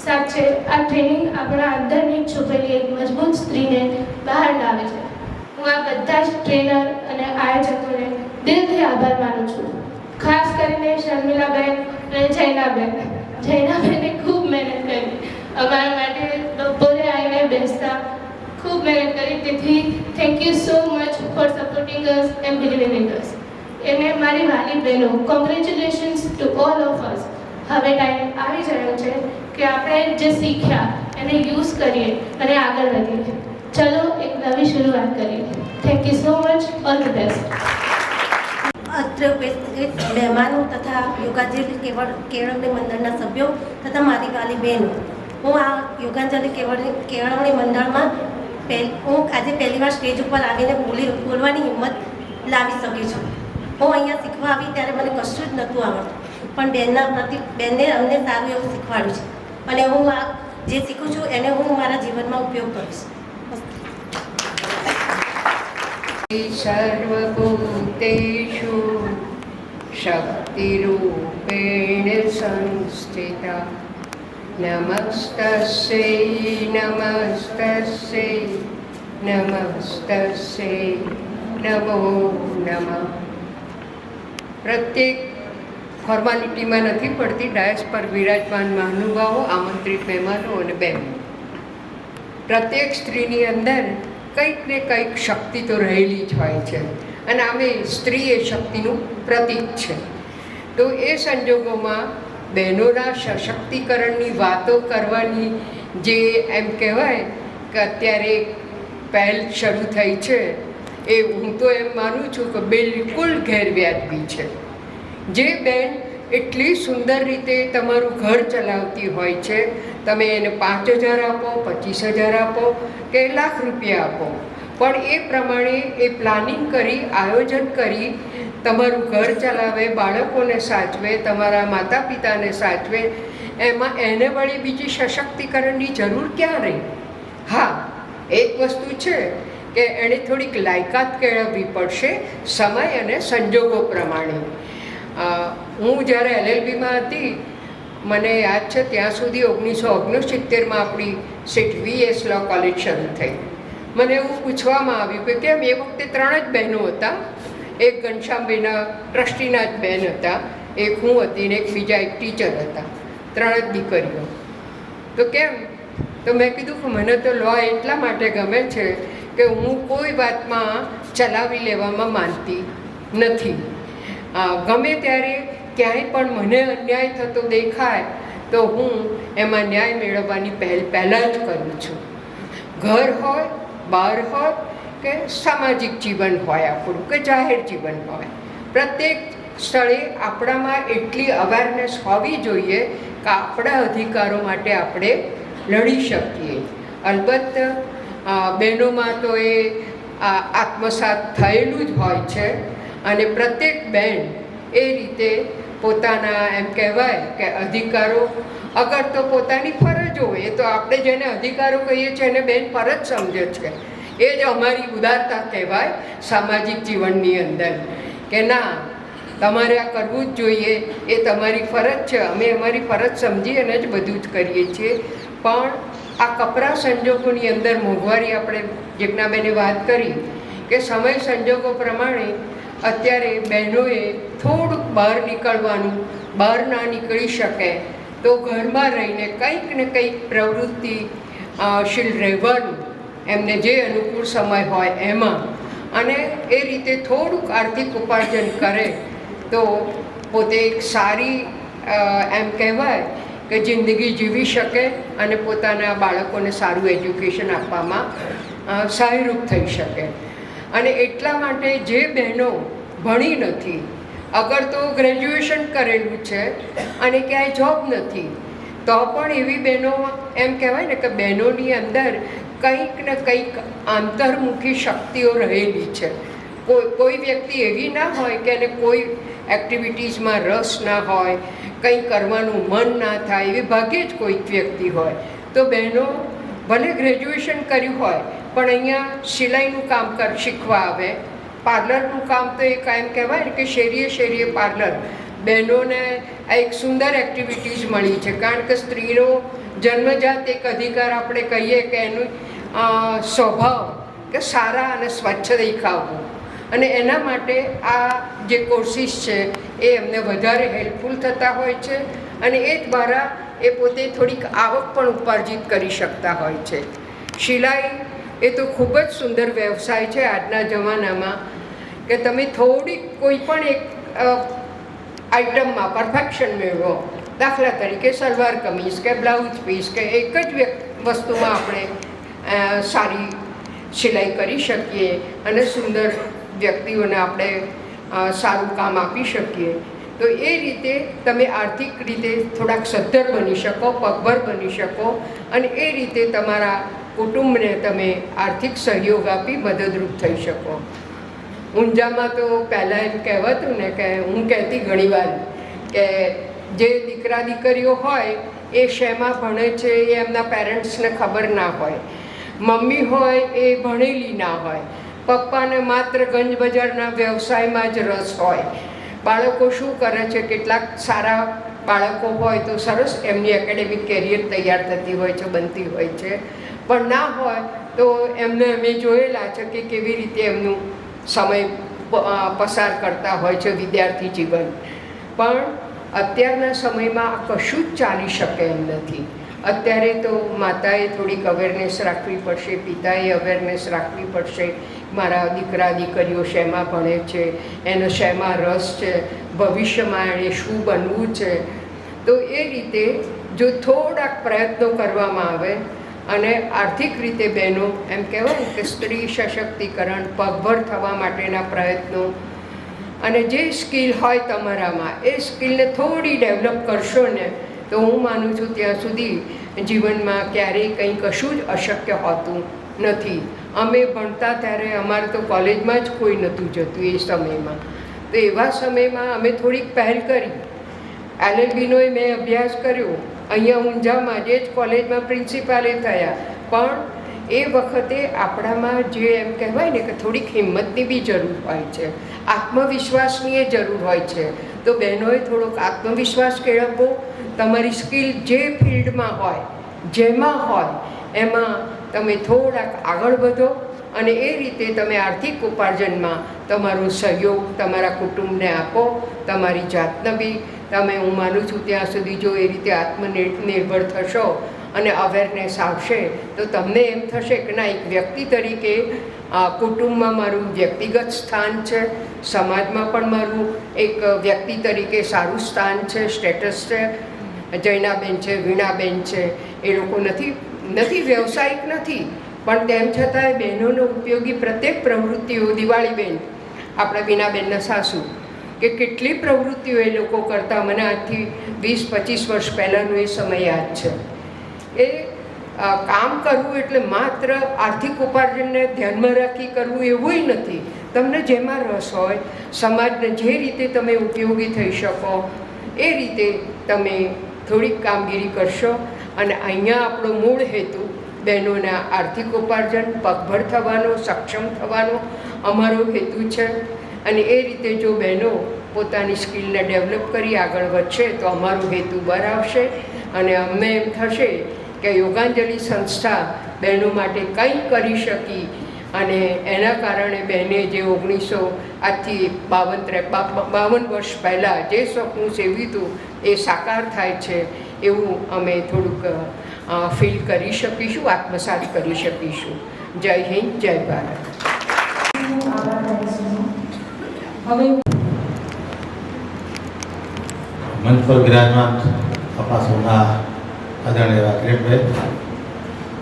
S5: સાચે આ ટ્રેનિંગ આપણા અંદરની છુપેલી એક મજબૂત સ્ત્રીને બહાર લાવે છે. હું આ બધા જ ટ્રેનર અને આયોજકોને દિલથી આભાર માનું છું. ખાસ કરીને શર્મિલાબેન અને જૈનાબેને ખૂબ મહેનત કરી. અમારા માટે બપોરે આવીને બેસતા ખૂબ મહેનત કરી. તેથી thank you so much for supporting us and believing in us. એને મારી વાલી બહેનો, congratulations to all of us. હવે ટાઈમ આવી ગયો છે કે આપણે જે શીખ્યા એને યુઝ કરીએ અને આગળ વધીએ. ચલો એક નવી શરૂઆત કરીએ. Thank you so much. All the best.
S6: અત્રે ઉપસ્થિત મહેમાનો તથા યોગાંજલિ કેળવણી મંડળના સભ્યો તથા મારી વાલી બહેનો, હું આ યોગાંજલિ કેળવણી મંડળમાં હું આજે પહેલી વાર સ્ટેજ ઉપર આવીને બોલવાની હિંમત લાવી શકી છું. હું અહીંયા શીખવા આવી ત્યારે મને કશું જ નહોતું આવડતું, પણ બેનને અમને સારું એવું શીખવાડ્યું છે અને હું આ જે શીખું છું એને હું મારા જીવનમાં ઉપયોગ કરીશ.
S7: સર્વભૂતેષુ શક્તિરૂપેણ સંસ્થિતા નમસ્તસ્यै નમો નમઃ. પ્રત્યેક ફોર્માલિટીમાં નથી પડતી. ડાયસ પર વિરાજમાન મહાનુભાવો, આમંત્રિત મહેમાનો અને બહેનો, પ્રત્યેક સ્ત્રીની અંદર કંઈક ને કંઈક શક્તિ તો રહેલી જ હોય છે અને આમે સ્ત્રી એ શક્તિનું પ્રતીક છે. તો એ સંજોગોમાં બહેનોના સશક્તિકરણની વાતો કરવાની જે એમ કહેવાય કે અત્યારે પહેલ શરૂ થઈ છે, એ હું તો એમ માનું છું કે બિલકુલ ગેરવ્યાજબી છે. જે બેન એટલી સુંદર રીતે તમારું ઘર ચલાવતી હોય છે, તમે એને 5,000 આપો, 25,000 આપો કે લાખ રૂપિયા આપો, પણ એ પ્રમાણે એ પ્લાનિંગ કરી, આયોજન કરી તમારું ઘર ચલાવે, બાળકોને સાચવે, તમારા માતા પિતાને સાચવે, એમાં એને વળી બીજી સશક્તિકરણની જરૂર ક્યાં રહી? હા, એક વસ્તુ છે કે એણે થોડીક લાયકાત કેળવવી પડશે સમય અને સંજોગો પ્રમાણે. હું જ્યારે LLBમાં હતી, મને યાદ છે ત્યાં સુધી 1969માં આપણી સેઠ VS લો કોલેજ શરૂ થઈ. મને એવું પૂછવામાં આવ્યું કે કેમ? એ વખતે 3 જ બહેનો હતા. એક ઘનશ્યામભાઈના ટ્રસ્ટીના જ બહેન હતા, એક હું હતી ને એક બીજા એક ટીચર હતા, 3 જ દીકરીઓ. તો કેમ? તો મેં કીધું કે મને તો લો એટલા માટે ગમે છે કે હું કોઈ વાતમાં ચલાવી લેવામાં માનતી નથી. ગમે ત્યારે ક્યાંય પણ મને અન્યાય થતો દેખાય તો હું એમાં ન્યાય મેળવવાની પહેલાં જ કરું છું. ઘર હોય, બહાર હોય કે સામાજિક જીવન હોય આપણું કે જાહેર જીવન હોય, પ્રત્યેક સ્થળે આપણામાં એટલી અવેરનેસ હોવી જોઈએ કે આપણા અધિકારો માટે આપણે લડી શકીએ. અલબત્ત બહેનોમાં તો એ આત્મસાત થયેલું જ હોય છે અને પ્રત્યેક બહેન એ રીતે પોતાના એમ કહેવાય કે અધિકારો, અગર તો પોતાની ફરજો, એ તો આપણે જેને અધિકારો કહીએ છીએ એને બેન ફરજ સમજે છે. એ જ અમારી ઉદારતા કહેવાય સામાજિક જીવનની અંદર કે ના, તમારે આ કરવું જ જોઈએ, એ તમારી ફરજ છે. અમે અમારી ફરજ સમજી અને જ બધું જ કરીએ છીએ. પણ આ કપરા સંજોગોની અંદર મોંઘવારી, આપણે જિજ્ઞાબેને વાત કરી કે સમય સંજોગો પ્રમાણે અત્યારે બહેનોએ થોડુંક બહાર નીકળવાનું, બહાર ના નીકળી શકે તો ઘરમાં રહીને કંઈક ને કંઈક પ્રવૃત્તિશીલ રહેવાનું, એમને જે અનુકૂળ સમય હોય એમાં, અને એ રીતે થોડુંક આર્થિક ઉપાર્જન કરે તો પોતે એક સારી એમ કહેવાય કે જિંદગી જીવી શકે અને પોતાના બાળકોને સારું એજ્યુકેશન આપવામાં સહાયરૂપ થઈ શકે. અને એટલા માટે જે બહેનો ભણી નથી, અગર તો ગ્રેજ્યુએશન કરેલું છે અને ક્યાંય જોબ નથી, તો પણ એવી બહેનો એમ કહેવાય ને કે બહેનોની અંદર કંઈક ને કંઈક આંતરમુખી શક્તિઓ રહેલી છે. કોઈ વ્યક્તિ એવી ના હોય કે એને કોઈ એક્ટિવિટીઝમાં રસ ના હોય, કંઈ કરવાનું મન ના થાય, એવી ભાગ્યે જ કોઈક વ્યક્તિ હોય. તો બહેનો ભલે ગ્રેજ્યુએશન કર્યું હોય પણ અહીંયા સિલાઈનું કામ શીખવા આવે, પાર્લરનું કામ તો એક એમ કહેવાય ને કે શેરીએ શેરીએ પાર્લર. બહેનોને આ એક સુંદર એક્ટિવિટીઝ મળી છે, કારણ કે સ્ત્રીનો જન્મજાત એક અધિકાર આપણે કહીએ કે એનું સ્વભાવ કે સારા અને સ્વચ્છ દેખાવું, અને એના માટે આ જે કોર્સિસ છે એ એમને વધારે હેલ્પફુલ થતા હોય છે અને એ દ્વારા એ પોતે થોડીક આવક પણ ઉપાર્જિત કરી શકતા હોય છે. સિલાઈ એ તો ખૂબ જ સુંદર વ્યવસાય છે આજના જમાનામાં કે તમે થોડીક કોઈ પણ એક આઇટમમાં પરફેક્શન મેળવો. દાખલા તરીકે સલવાર કમીઝ કે બ્લાઉઝ પીસ કે એક જ વસ્તુમાં આપણે સારી સિલાઈ કરી શકીએ અને સુંદર વ્યક્તિઓને આપણે સારું કામ આપી શકીએ. તો એ રીતે તમે આર્થિક રીતે થોડાક સદ્ધર બની શકો, પગભર બની શકો અને એ રીતે તમારા કુટુંબને તમે આર્થિક સહયોગ આપી મદદરૂપ થઈ શકો. ઊંઝામાં તો પહેલાં એમ કહેવાતું ને કે હું કહેતી ઘણીવાર કે જે દીકરા દીકરીઓ હોય એ શેમાં ભણે છે એ એમના પેરેન્ટ્સને ખબર ના હોય. મમ્મી હોય એ ભણેલી ના હોય, પપ્પાને માત્ર ગંજ બજારના વ્યવસાયમાં જ રસ હોય. બાળકો શું કરે છે, કેટલાક સારા બાળકો હોય તો સરસ એમની એકેડેમિક કેરિયર તૈયાર થતી હોય છે, બનતી હોય છે, પણ ના હોય તો એમને અમે જોયેલા છે કે કેવી રીતે એમનું સમય પસાર કરતા હોય છે વિદ્યાર્થી જીવન. પણ અત્યારના સમયમાં આ કશું જ ચાલી શકે એમ નથી. અત્યારે તો માતાએ થોડીક અવેરનેસ રાખવી પડશે, પિતાએ અવેરનેસ રાખવી પડશે. મારા દીકરા દીકરીઓ શેમાં ભણે છે, એનો શેમાં રસ છે, ભવિષ્યમાં એણે શું બનવું છે. તો એ રીતે જો થોડાક પ્રયત્નો કરવામાં આવે અને આર્થિક રીતે બહેનો એમ કહેવાય ને કે સ્ત્રી સશક્તિકરણ પગભર થવા માટેના પ્રયત્નો અને જે સ્કિલ હોય તમારામાં એ સ્કિલને થોડી ડેવલપ કરશો ને તો હું માનું છું ત્યાં સુધી જીવનમાં ક્યારેય કંઈ કશું જ અશક્ય હોતું નથી. અમે ભણતા ત્યારે અમારે તો કોલેજમાં જ કોઈ નહોતું જતું એ સમયમાં. તો એવા સમયમાં અમે થોડીક પહેલ કરી. LLBનો મેં અભ્યાસ કર્યો અહીંયા ઊંઝામાં જે જ કોલેજમાં પ્રિન્સિપાલે થયા. પણ એ વખતે આપણામાં જે એમ કહેવાય ને કે થોડીક હિંમતની બી જરૂર હોય છે, આત્મવિશ્વાસની એ જરૂર હોય છે. તો બહેનોએ થોડોક આત્મવિશ્વાસ કેળવવો, તમારી સ્કિલ જે ફિલ્ડમાં હોય જેમાં હોય એમાં તમે થોડાક આગળ વધો અને એ રીતે તમે આર્થિક ઉપાર્જનમાં તમારો સહયોગ તમારા કુટુંબને આપો. તમારી જાતને બી તમે, હું માનું છું ત્યાં સુધી જો એ રીતે આત્મનિર્ભર થશો અને અવેરનેસ આવશે તો તમને એમ થશે કે ના, એક વ્યક્તિ તરીકે કુટુંબમાં મારું વ્યક્તિગત સ્થાન છે, સમાજમાં પણ મારું એક વ્યક્તિ તરીકે સારું સ્થાન છે, સ્ટેટસ છે. જૈનાબેન છે, વીણાબેન છે, એ લોકો નથી વ્યવસાયિક નથી પણ તેમ છતાંય બહેનોનો ઉપયોગી પ્રત્યેક પ્રવૃત્તિઓ, દિવાળીબેન આપણા વીણાબેનના સાસુ, કે કેટલી પ્રવૃત્તિઓ એ લોકો કરતા. મને આજથી 20-25 વર્ષ પહેલાંનો એ સમય યાદ છે. એ કામ કરવું એટલે માત્ર આર્થિક ઉપાર્જનને ધ્યાનમાં રાખી કરવું એવું નથી. તમને જેમાં રસ હોય, સમાજને જે રીતે તમે ઉપયોગી થઈ શકો એ રીતે તમે થોડીક કામગીરી કરશો. અને અહીંયા આપણો મૂળ હેતુ બહેનોના આર્થિક ઉપાર્જન, પગભર થવાનો, સક્ષમ થવાનો અમારો હેતુ છે. અને એ રીતે જો બહેનો પોતાની સ્કિલને ડેવલપ કરી આગળ વધશે તો અમારો હેતુ બર આવશે. અને અમને એમ થશે કે યોગાંજલિ સંસ્થા બહેનો માટે કંઈ કરી શકી અને એના કારણે બહેને જે 52 વર્ષ પહેલાં જે સ્વપ્ન સેવ્યું હતું એ સાકાર થાય છે એવું અમે થોડુંક ફીલ કરી શકીશું, આત્મસાત કરી શકીશું. જય હિન્દ, જય ભારત.
S1: હવે
S8: મંચ પર વિરાજમાન આપણા સૌના આદરણીય કિરીટભાઈ,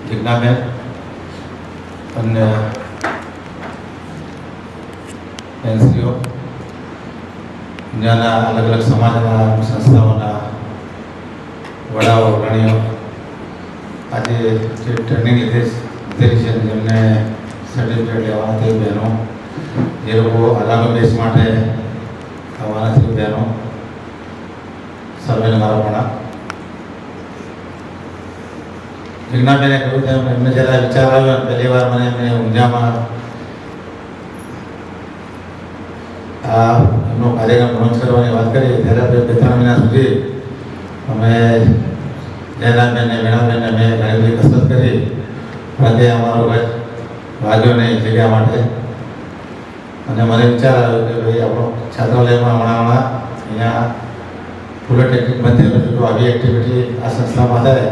S8: જિજ્ઞાબેન, અન્ય એનસીઓ, જ્યાંના અલગ અલગ સમાજના સંસ્થાઓના વડાઓ, અગ્રણીઓ, આજે જે ટ્રેનિંગ લીધેલી છે જેમને સર્ટિફિકેટ લેવાના તે બહેનો, જે લોકો આગામી બેચ માટે આવવાના છે બહેનો, સર્વેને મારા પ્રણામ. જિજ્ઞાબેને કહ્યું તેમ એમને જ્યારે વિચાર આવ્યો પહેલી વાર મને એમને ઊંઝામાં આ એમનો કાર્યક્રમ લોન્ચ કરવાની વાત કરી ત્યારે આપણે 2-3 મહિના સુધી અમે જયનાબેનને, વીણાબેનને મેં ઘણી બધી કસરત કરી પણ તે અમારો ગજ વાગ્યો નહીં જગ્યા માટે. અને મને વિચાર આવ્યો કે ભાઈ આપણો છાત્રાલયમાં હમણાં અહીંયા પોલિટેકનિક બંધ થયેલું છે, તો આવી એક્ટિવિટી આ સંસ્થામાં થાય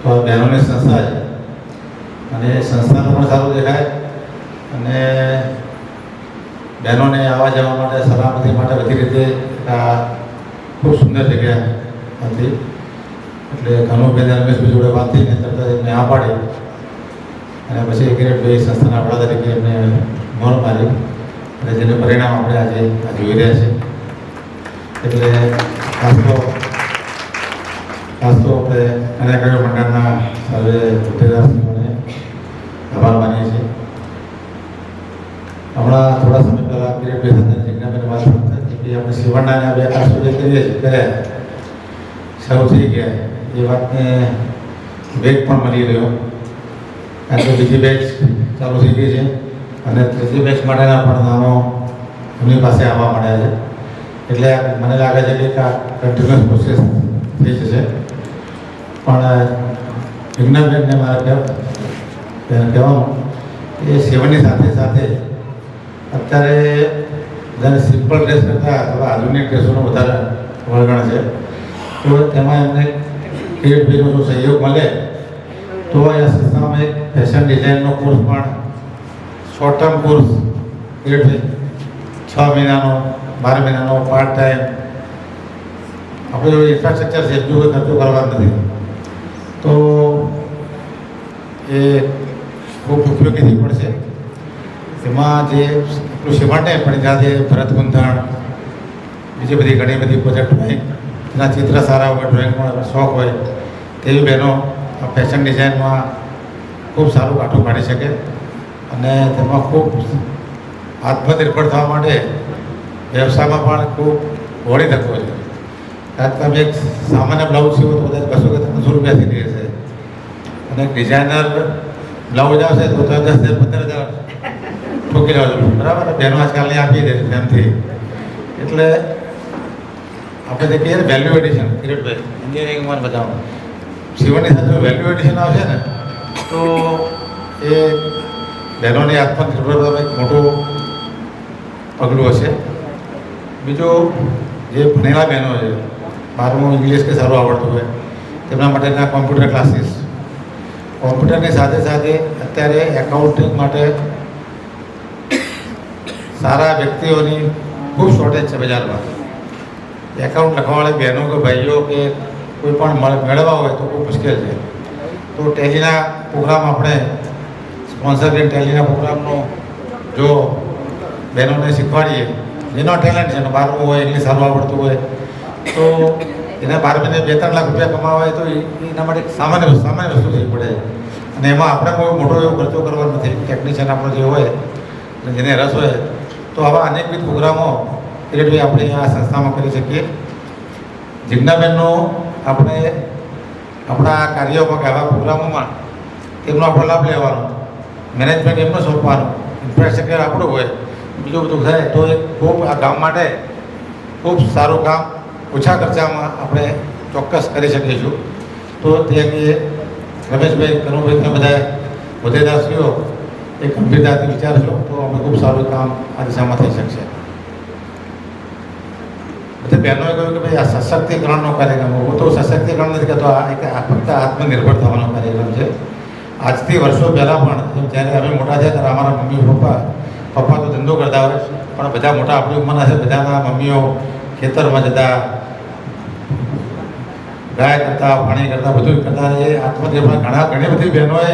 S8: તો આ બહેનોની સંસ્થા છે અને સંસ્થાનું પણ સારું દેખાય અને બહેનોને આવવા જવા માટે, સલામતી માટે બધી રીતે આ ખૂબ સુંદર જગ્યા હતી. એટલે કનુભાઈ રમેશભાઈ જોડે વાત થઈને તરત જ એમને આ પાડી અને પછી કિરીટભાઈ સંસ્થાના વડા તરીકે એમને મોલ મારી અને જેનું પરિણામ આપણે આજે જોઈ રહ્યા છીએ. એટલે ખાસ તો આપણે કાર્યકરો મંડળના સર્વે હોદ્દેદારશ્રીઓને આભાર માનીએ છીએ. હમણાં થોડા સમય પહેલાં કિરીટભાઈ સાથે જિજ્ઞાબેન વાત થઈ કે આપણે શિવણના 2 ક્લાસ સુધી કરીએ છીએ ત્યારે શરૂ થઈ ગયા. એ વાતને વેગ પણ મળી રહ્યો કારણ કે બીજી બેચ ચાલુ થઈ ગઈ છે અને ત્રીજી બેચ માટેના પણ નામો એમની પાસે આવવા મળ્યા છે. એટલે મને લાગે છે કે આ કન્ટિન્યુઅસ પ્રોસેસ થઈ જશે. પણ વિજ્ઞાનબેનને મારે કહેવાનું એ સેવાની સાથે સાથે અત્યારે બધાને સિમ્પલ ડ્રેસ કરતાં થોડા આધુનિક ડ્રેસોનો વધારે વળગણ છે. તો તેમાં એમને કિરીટભાઈનો જો સહયોગ મળે તો આ સંસ્થામાં એક ફેશન ડિઝાઇનનો કોર્સ પણ શોર્ટ ટર્મ કોર્સ કિરીટભાઈ 6 મહિનાનો 12 મહિનાનો પાર્ટ ટાઈમ આપણે જો ઇન્ફ્રાસ્ટ્રક્ચર છે એટલું ખર્ચો કરવા નથી, તો એ ખૂબ ઉપયોગી પડશે. એમાં જે આપણું સિવાને પણ જ્યાં જે ભરત ગુંથણ, બીજી બધી ઘણી બધી પ્રોજેક્ટ હોય, એના ચિત્ર સારા હોય, ડ્રોઈંગમાં શોખ હોય, તેવી બહેનો ફેશન ડિઝાઇનમાં ખૂબ સારું કાઠું પાડી શકે અને તેમાં ખૂબ આત્મનિર્ભર થવા માટે વ્યવસાયમાં પણ ખૂબ વળી તકો છે. કારણ કે તમે એક સામાન્ય બ્લાઉઝ સીવો તો કદાચ 200 કે 300 રૂપિયાથી લે છે, અને ડિઝાઇનર બ્લાઉઝ આવશે તો 10,000-15,000 ઠોકી લેવા, બરાબર. બહેનો આજકાલની આપી દે એમથી. એટલે આપણે જે કહીએ ને વેલ્યુ એડિશન, કિરીટભાઈ એન્જિનિયરિંગમાં બધા સીવણની સાથે વેલ્યુ એડિશન આવશે ને તો એ બહેનોની આત્મનિર્ભરતાનું એક મોટું પગલું હશે. બીજું, જે ભણેલા બહેનો છે, 12મું ઇંગ્લિશ કે સારું આવડતું હોય, તેમના માટેના કોમ્પ્યુટર ક્લાસીસ, કોમ્પ્યુટરની સાથે સાથે અત્યારે એકાઉન્ટિંગ માટે સારા વ્યક્તિઓની ખૂબ શોર્ટેજ છે બજારમાં. એકાઉન્ટ લખવાવાળી બહેનો કે ભાઈઓ કે કોઈ પણ મેળવવા હોય તો ખૂબ મુશ્કેલ છે. તો ટેલીના પ્રોગ્રામ આપણે સ્પોન્સર કરીને ટેલીના પ્રોગ્રામનો જો બહેનોને શીખવાડીએ, જેનો ટેલેન્ટ છે, 12મું હોય, ઇંગ્લિશ સારું આવડતું હોય, તો એને 12 મહિને 2-3 લાખ રૂપિયા કમાવા હોય તો એના માટે સામાન્ય વસ્તુ થઈ પડે. અને એમાં આપણે કોઈ મોટો એવો ખર્ચો કરવાનો નથી. ટેકનિશિયન આપણો જે હોય જેને રસ હોય તો આવા અનેકવિધ પ્રોગ્રામો કિરીટભાઈ આપણે આ સંસ્થામાં કરી શકીએ. જિજ્ઞાબેનનો આપણે આપણા કાર્યોમાં કે આવા પ્રોગ્રામોમાં એમનો આપણે લાભ લેવાનો, મેનેજમેન્ટ એમનો સોંપવાનું, ઇન્ફ્રાસ્ટ્રક્ચર આપણું હોય, બીજું બધું થાય તો એ ખૂબ આ ગામ માટે ખૂબ સારું કામ ઓછા ખર્ચામાં આપણે ચોક્કસ કરી શકીશું. તો તે અંગે રમેશભાઈ, કનુભાઈ, તમે બધા હોદ્દેદારશ્રીઓ એ ગંભીરતાથી વિચારશો તો અમે ખૂબ સારું કામ આ દિશામાં થઈ શકશે. બધી બહેનોએ કહ્યું કે ભાઈ આ સશક્તિકરણનો કાર્યક્રમ, હું તો સશક્તિકરણ નથી કહેતો, આ ફક્ત આત્મનિર્ભર થવાનો કાર્યક્રમ છે. આજથી વર્ષો પહેલાં પણ જ્યારે અમે મોટા થયા ત્યારે અમારા મમ્મી પપ્પા તો ધંધો કરતા હોય, પણ બધા મોટા આપણી ઉંમરના છે, બધાના મમ્મીઓ ખેતરમાં જતા, ગાય કરતા, પાણી કરતા, બધું કરતા. એ આત્મનિર્ભર ઘણી બધી બહેનોએ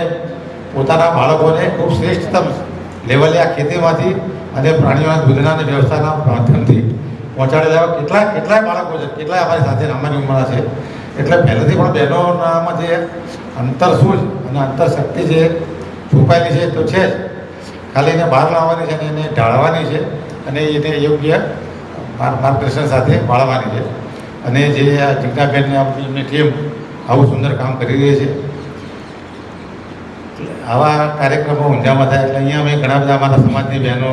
S8: પોતાના બાળકોને ખૂબ શ્રેષ્ઠતમ લેવલે આ ખેતીમાંથી અને પ્રાણીઓના દૂધના અને વ્યવસાયના માધ્યમથી પહોંચાડેલા કેટલાય બાળકો છે, કેટલાય અમારી સાથે અમારી ઉંમરના છે. એટલે પહેલેથી પણ બહેનોનામાં જે અંતરસૂઝ અને અંતરશક્તિ જે છુપાયેલી છે તો છે જ, ખાલી એને બહાર લાવવાની છે અને એને ઢાળવાની છે અને એને યોગ્ય માર્ગદર્શન સાથે વાળવાની છે. અને જે આ જિજ્ઞાબેનને એમની ટીમ આવું સુંદર કામ કરી રહી છે. આવા કાર્યક્રમો ઊંઝામાં થાય એટલે અહીંયા અમે ઘણા બધા અમારા સમાજની બહેનો,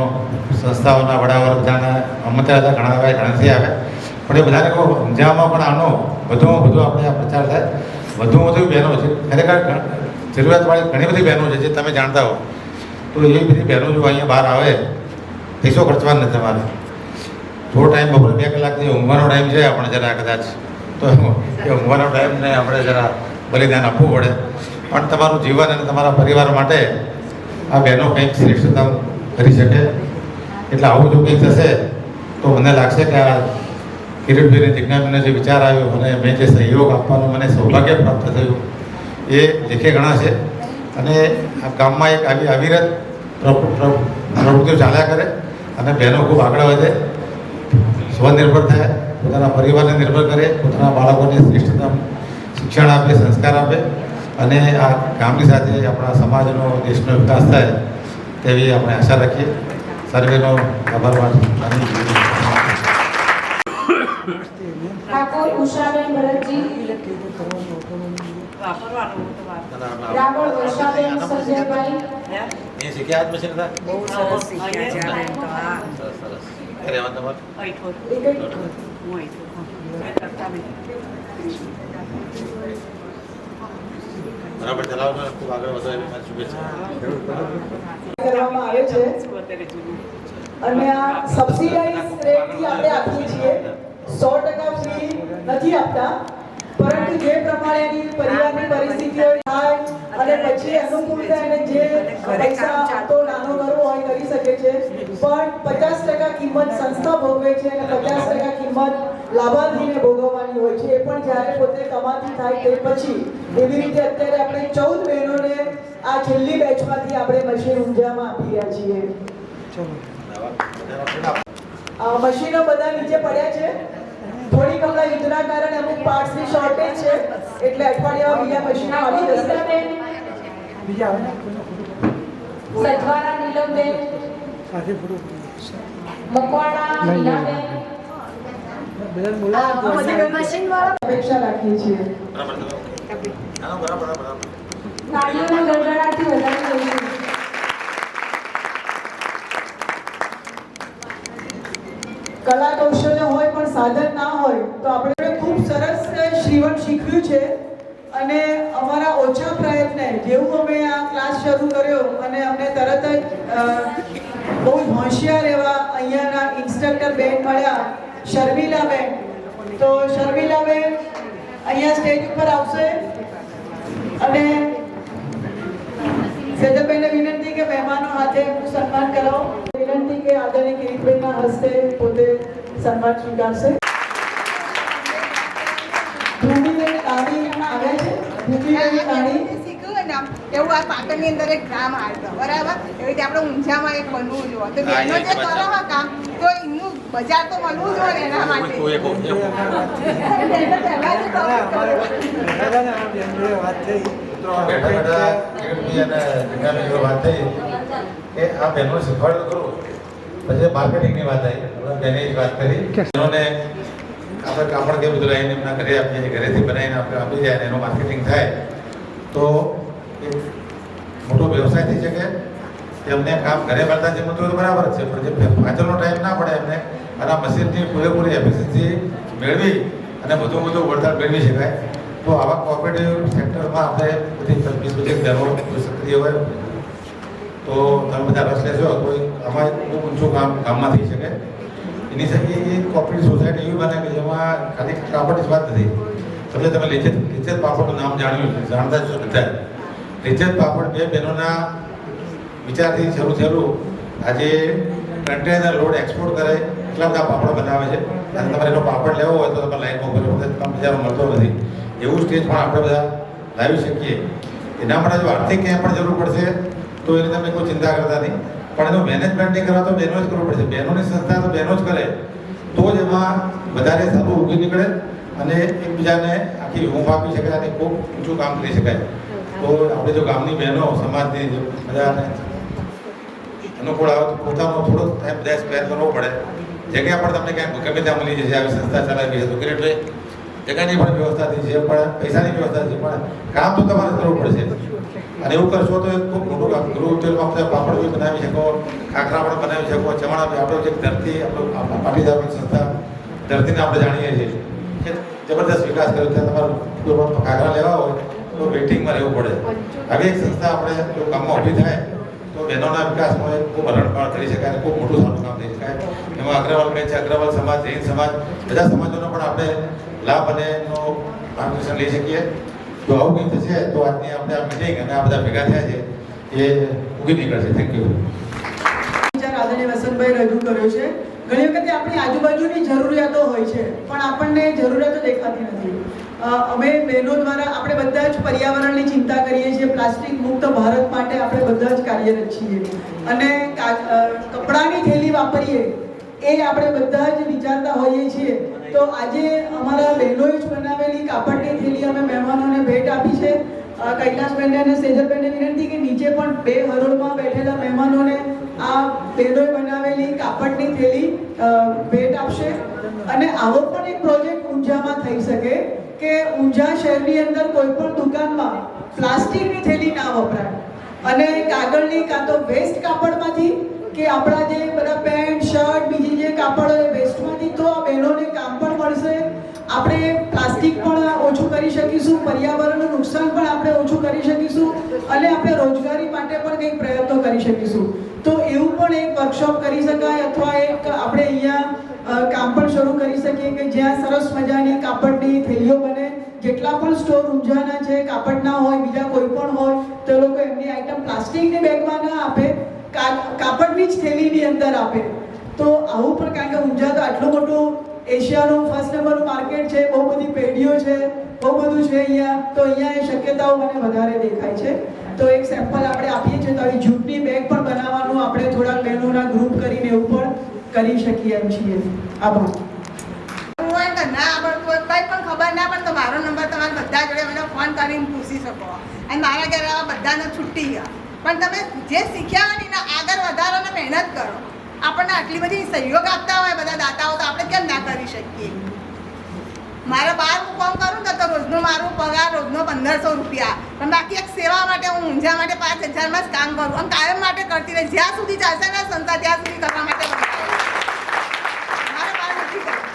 S8: સંસ્થાઓના વડાવર બધાના આમંત્રણ હતા, ઘણાથી આવે. પણ એ બધાને કહું ઊંઝામાં પણ આનો વધુમાં વધુ આપણે આ પ્રચાર થાય, વધુમાં વધુ બહેનો છે, ખરેખર જરૂરિયાતવાળી ઘણી બધી બહેનો છે જે તમે જાણતા હો. તો એ બધી બહેનો જો અહીંયા બહાર આવે, પૈસો ખર્ચવાનો નથી તમારે. થોડો ટાઈમ બપોરે 2 કલાક જે ઊંઘવાનો ટાઈમ છે આપણે જરા કદાચ, તો એ ઊંઘવાનો ટાઈમને આપણે જરા બલિદાન આપવું પડે. પણ તમારું જીવન અને તમારા પરિવાર માટે આ બહેનો કંઈક શ્રેષ્ઠતા કરી શકે. એટલે આવું જો કંઈક થશે તો મને લાગશે કે આ કિરીટભાઈને, જિજ્ઞાબેનને જે વિચાર આવ્યો અને મેં જે સહયોગ આપવાનું મને સૌભાગ્ય પ્રાપ્ત થયું એ લેખે ગણાશે. અને આ ગામમાં એક આવી અવિરત પ્રવૃત્તિઓ ચાલ્યા કરે અને બહેનો ખૂબ આગળ વધે, સ્વનિર્ભર થાય, પોતાના પરિવારને નિર્ભર કરે, પોતાના બાળકોને શ્રેષ્ઠતમ શિક્ષણ આપે, સંસ્કાર આપે અને આ ગામની સાથે આપણા સમાજનો, દેશનો વિકાસ થાય તેવી આપણે આશા રાખીએ. સર્વેનો આભાર માની.
S1: ઠાકોર ઉષાબેન ભરતજી, રાવળ વર્ષાબેન સંજયભાઈ,
S8: એ શીખ્યા આજ મશીન હતા
S9: બહુ સરસ શીખ્યા છે આ બેન તો આ
S8: સરસ. રહેવા તમારે બરાબર ચલાવજો, ખૂબ આગળ વધો એવી મારી શુભેચ્છા
S2: કરવામાં આવે છે. અને આ સબસિડાઇઝ રેટથી આપણે આપીએ છીએ, 100% ફ્રી નથી આપતા, પરંતુ જે પ્રમાણેની પરિવારની પરિસ્થિતિઓ થાય અને પછી અનુકૂળતા અને જે પૈસા આપતો નાનો કરવો હોય કરી શકે છે. પણ 50% કિંમત સંસ્થા ભોગવે છે અને 50% કિંમત લાભાર્થીને ભોગવવાની હોય છે, એ પણ જ્યારે પોતે કમાતી થાય તે પછી. એવી રીતે અત્યારે આપણે 14 બહેનોને આ છેલ્લી બેચમાંથી આપણે મશીન ઊંઝામાં આપી રહ્યા છીએ. મશીનો બધા નીચે પડ્યા છે. થોડીક હમણાં યુદ્ધના કારણે અમુક પાર્ટ્સની શોર્ટેજ છે, એટલે અઠવાડિયામાં બીજા મશીનો આવી જશે.
S1: સજવારા નીલમબેન, મકવાણા નીલાબેન,
S2: અપેક્ષા રાખીએ છીએ.
S1: તાળીઓના ગડગડાટથી વધારી દઈશું.
S2: કલા કૌશલ્ય હોય પણ સાધન ના હોય તો આપણે ખૂબ સરસ શ્રીવણ શીખ્યું છે અને અમારા ઓછા પ્રયત્ને જેવું અમે આ ક્લાસ શરૂ કર્યો અને અમને તરત જ બહુ હોશિયાર એવા અહીંયાના ઇન્સ્ટ્રક્ટર બેન મળ્યા, શર્મિલાબેન. તો શર્મિલાબેન અહીંયા સ્ટેજ ઉપર આવશે અને સેજલબેનને વિનંતી કે મહેમાનો હાથે સન્માન કરાવો. વિનંતી કે આદરણીય કિરીટભાઈના હસ્તે પોતે સન્માન સ્વીકારશે. ધ્રુવીબેન કાણી આવ્યા છે. ધ્રુવીબેન કાણી
S10: એવું આ પાટણની અંદર એક ગામ આવ્યું બરાબર, એવી રીતે આપણે ઊંઝામાં એક બનવું જોઈએ. તો બહેનો જે કરો આ કામ તો એનું બજાર તો મળવું જોઈએ એના માટે.
S8: વાત થઈ કે આ બહેનો શીખવાડો કરું, પછી માર્કેટિંગની વાત આવી. બેને જ વાત કરી બહેનોને આપણે કાપડ કે બધું લઈને એમના ઘરે આપીએ છીએ, ઘરેથી બનાવીને આપણે આપી જાય અને એનું માર્કેટિંગ થાય તો એક મોટો વ્યવસાય થઈ શકે. એમને કામ ઘરે મળતા જે મળતું તો બરાબર છે, પણ જે પાછળનો ટાઈમ ના પડે એમને અને આ મશીનની પૂરેપૂરી એફિશિયન્સી મેળવી અને વધુ વળતર મેળવી શકાય. તો આવા કોઓપરેટિવ સેક્ટરમાં આપણે બધી બહેનો સક્રિય હોય તો તમે બધા રસ લેશો તો આમાં ખૂબ ઊંચું કામમાં થઈ શકે. એની સાથે એ કોઓપરેટિવ સોસાયટી એવી બને કે જેમાં ખાલી કાપડની જ વાત નથી. સમજે તમે લિજ્જત પાપડનું નામ જાણતા જ છો બધા. લિજ્જત પાપડ બે બહેનોના વિચારથી શરૂ થયેલું આજે કન્ટેનર લોડ એક્સપોર્ટ કરે એટલા બધા પાપડ બનાવે છે. અને તમારે એનો પાપડ લેવો હોય તો તમે લાઈનમાં ઉભો રહેવો, બજારમાં મળતો નથી. એવું સ્ટેજ પણ આપણે બધા લાવી શકીએ. એના માટે જો આર્થિક ક્યાંય પણ જરૂર પડશે તો એની તમે કોઈ ચિંતા કરતા નહીં, પણ એનું મેનેજમેન્ટ નહીં કરવા તો બહેનો જ કરવું પડશે. બહેનોની સંસ્થા તો બહેનો જ કરે તો જ એમાં વધારે સારું ઉગી નીકળે અને એકબીજાને આખી ઊંઘ આપી શકાય અને ખૂબ ઊંચું કામ કરી શકાય. તો આપણે જો ગામની બહેનો સમાજની બધાને અનુકૂળ આવે તો પોતાનો થોડો ટાઈમ બધા સ્પેર કરવો પડે. જગ્યા પણ તમને ક્યાંક ગમે ત્યાં મળી જશે. આવી સંસ્થા ચલાવી છે તો કિરીટભાઈ જગ્યાની પણ વ્યવસ્થા થઈ છે, પણ પૈસાની વ્યવસ્થા છે, પણ કામ તો તમારે કરવું પડશે. અને એવું કરશો તો એ ખૂબ મોટું કામ. ગૃહ ઉદ્યોગમાં આપણે પાપડ બી બનાવી શકો, ખાખરા પણ બનાવી શકો, ચવાણા બી. આપણે જે ધરતી આપણું પાટીદારની સંસ્થા ધરતીને આપણે જાણીએ છીએ કે જબરદસ્ત વિકાસ કર્યો છે. તમારું ખાખરા લેવા હોય તો વેઇટિંગમાં રહેવું પડે. આવી એક સંસ્થા આપણે જો કામમાં ઊભી થાય તો બહેનોના વિકાસમાં ખૂબ હરણપાળ કરી શકાય અને ખૂબ મોટું સારું કામ થઈ શકાય. એમાં અગ્રવાલ બેન છે, અગ્રવાલ સમાજ, જૈન સમાજ, બધા સમાજોનો પણ આપણે લાભ અને એનો માર્ગદર્શન લઈ શકીએ. જો આવું કંઈ થશે તો આજની આપણે આ મિટિંગ અને આ બધા ભેગા થયા છે એ ઉગી નીકળશે. Thank you.
S2: આદરણીય વસંતભાઈ રજૂ કર્યો છે. ઘણી વખતે આપણી આજુબાજુની જરૂરિયાતો હોય છે પણ આપણને જરૂરિયાતો દેખાતી નથી. અમે બહેનો દ્વારા આપણે બધા જ પર્યાવરણની ચિંતા કરીએ છીએ. પ્લાસ્ટિક મુક્ત ભારત માટે આપણે બધા જ કાર્યરત છીએ અને કપડાની થેલી વાપરીએ એ આપણે બધા જ વિચારતા હોઈએ છીએ. તો આજે અમારા બહેનોએ જ બનાવેલી કાપડની થેલી અમે મહેમાનોને ભેટ આપી છે. કૈલાસબેનને અને સેજલબેનને વિનંતી કે નીચે પણ બે હરોળમાં બેઠેલા મહેમાનોને આ બહેનોએ બનાવેલી કાપડની થેલી ભેટ આપશે. અને આવો પણ એક પ્રોજેક્ટ ઊંઝામાં થઈ શકે કે ઊંઝા શહેરની અંદર કોઈ પણ દુકાનમાં પ્લાસ્ટિકની થેલી ના વપરાય અને કાગળની કાં તો વેસ્ટ કાપડમાંથી કે આપણા જે બધા પેન્ટ શર્ટ બીજી જે કાપડ હોય વેસ્ટમાંથી તો આ બહેનોને કામ પણ મળશે. આપણે પ્લાસ્ટિક પણ ઓછું કરી શકીશું, પર્યાવરણનું નુકસાન પણ આપણે ઓછું કરી શકીશું અને આપણે રોજગારી માટે પણ કંઈક પ્રયત્નો કરી શકીશું. તો એવું પણ એક વર્કશોપ કરી શકાય અથવા એક આપણે અહીંયા કામ પણ શરૂ કરી શકીએ કે જ્યાં સરસ મજાની કાપડની થેલીઓ બને. જેટલા પણ સ્ટોર ઊંઝાના છે કાપડના હોય બીજા કોઈ પણ હોય તો લોકો એમની આઈટમ પ્લાસ્ટિકની બેગમાં ના આપે કાપડની જ થેલીની અંદર આપે. તો આવું પણ, કારણ કે ઊંઝા તો આટલું મોટું એશિયાનું ફર્સ્ટ નંબરનું માર્કેટ છે, બહુ બધી પેઢીઓ છે, બહુ બધું છે અહીંયા, તો અહીંયા એ શક્યતાઓ મને વધારે દેખાય છે. તો એક સેમ્પલ આપણે આપીએ છીએ. તો આવી જૂટની બેગ પણ બનાવવાનું આપણે થોડાક બહેનોના ગ્રુપ કરીને એવું પણ કરી શકીએ એમ છીએ. આભાર.
S10: હોય કે ના આવડતું હોય, કંઈ પણ ખબર ના પડે તો મારો નંબર તમારે બધા જોડે મને ફોન કરીને પૂછી શકો. અને મારા ઘરે આવા બધાને છૂટી ગયા. પણ તમે જે શીખ્યા હોય ને એના આગળ વધારો ને મહેનત કરો. આપણને આટલી બધી સહયોગ આપતા હોય બધા દાતાઓ, તો આપણે કેમ ના કરી શકીએ? મારે બહાર હું કામ કરું ને તો રોજનો મારો પગાર રોજનો 1500 રૂપિયા, પણ બાકી એક સેવા માટે હું ઊંઝા માટે 5000માં જ કામ કરું અને કાયમ માટે કરતી રહી. જ્યાં સુધી ચાલશે ને સંસ્થા ત્યાં સુધી કરવા માટે મારે બહાર નથી કરવું.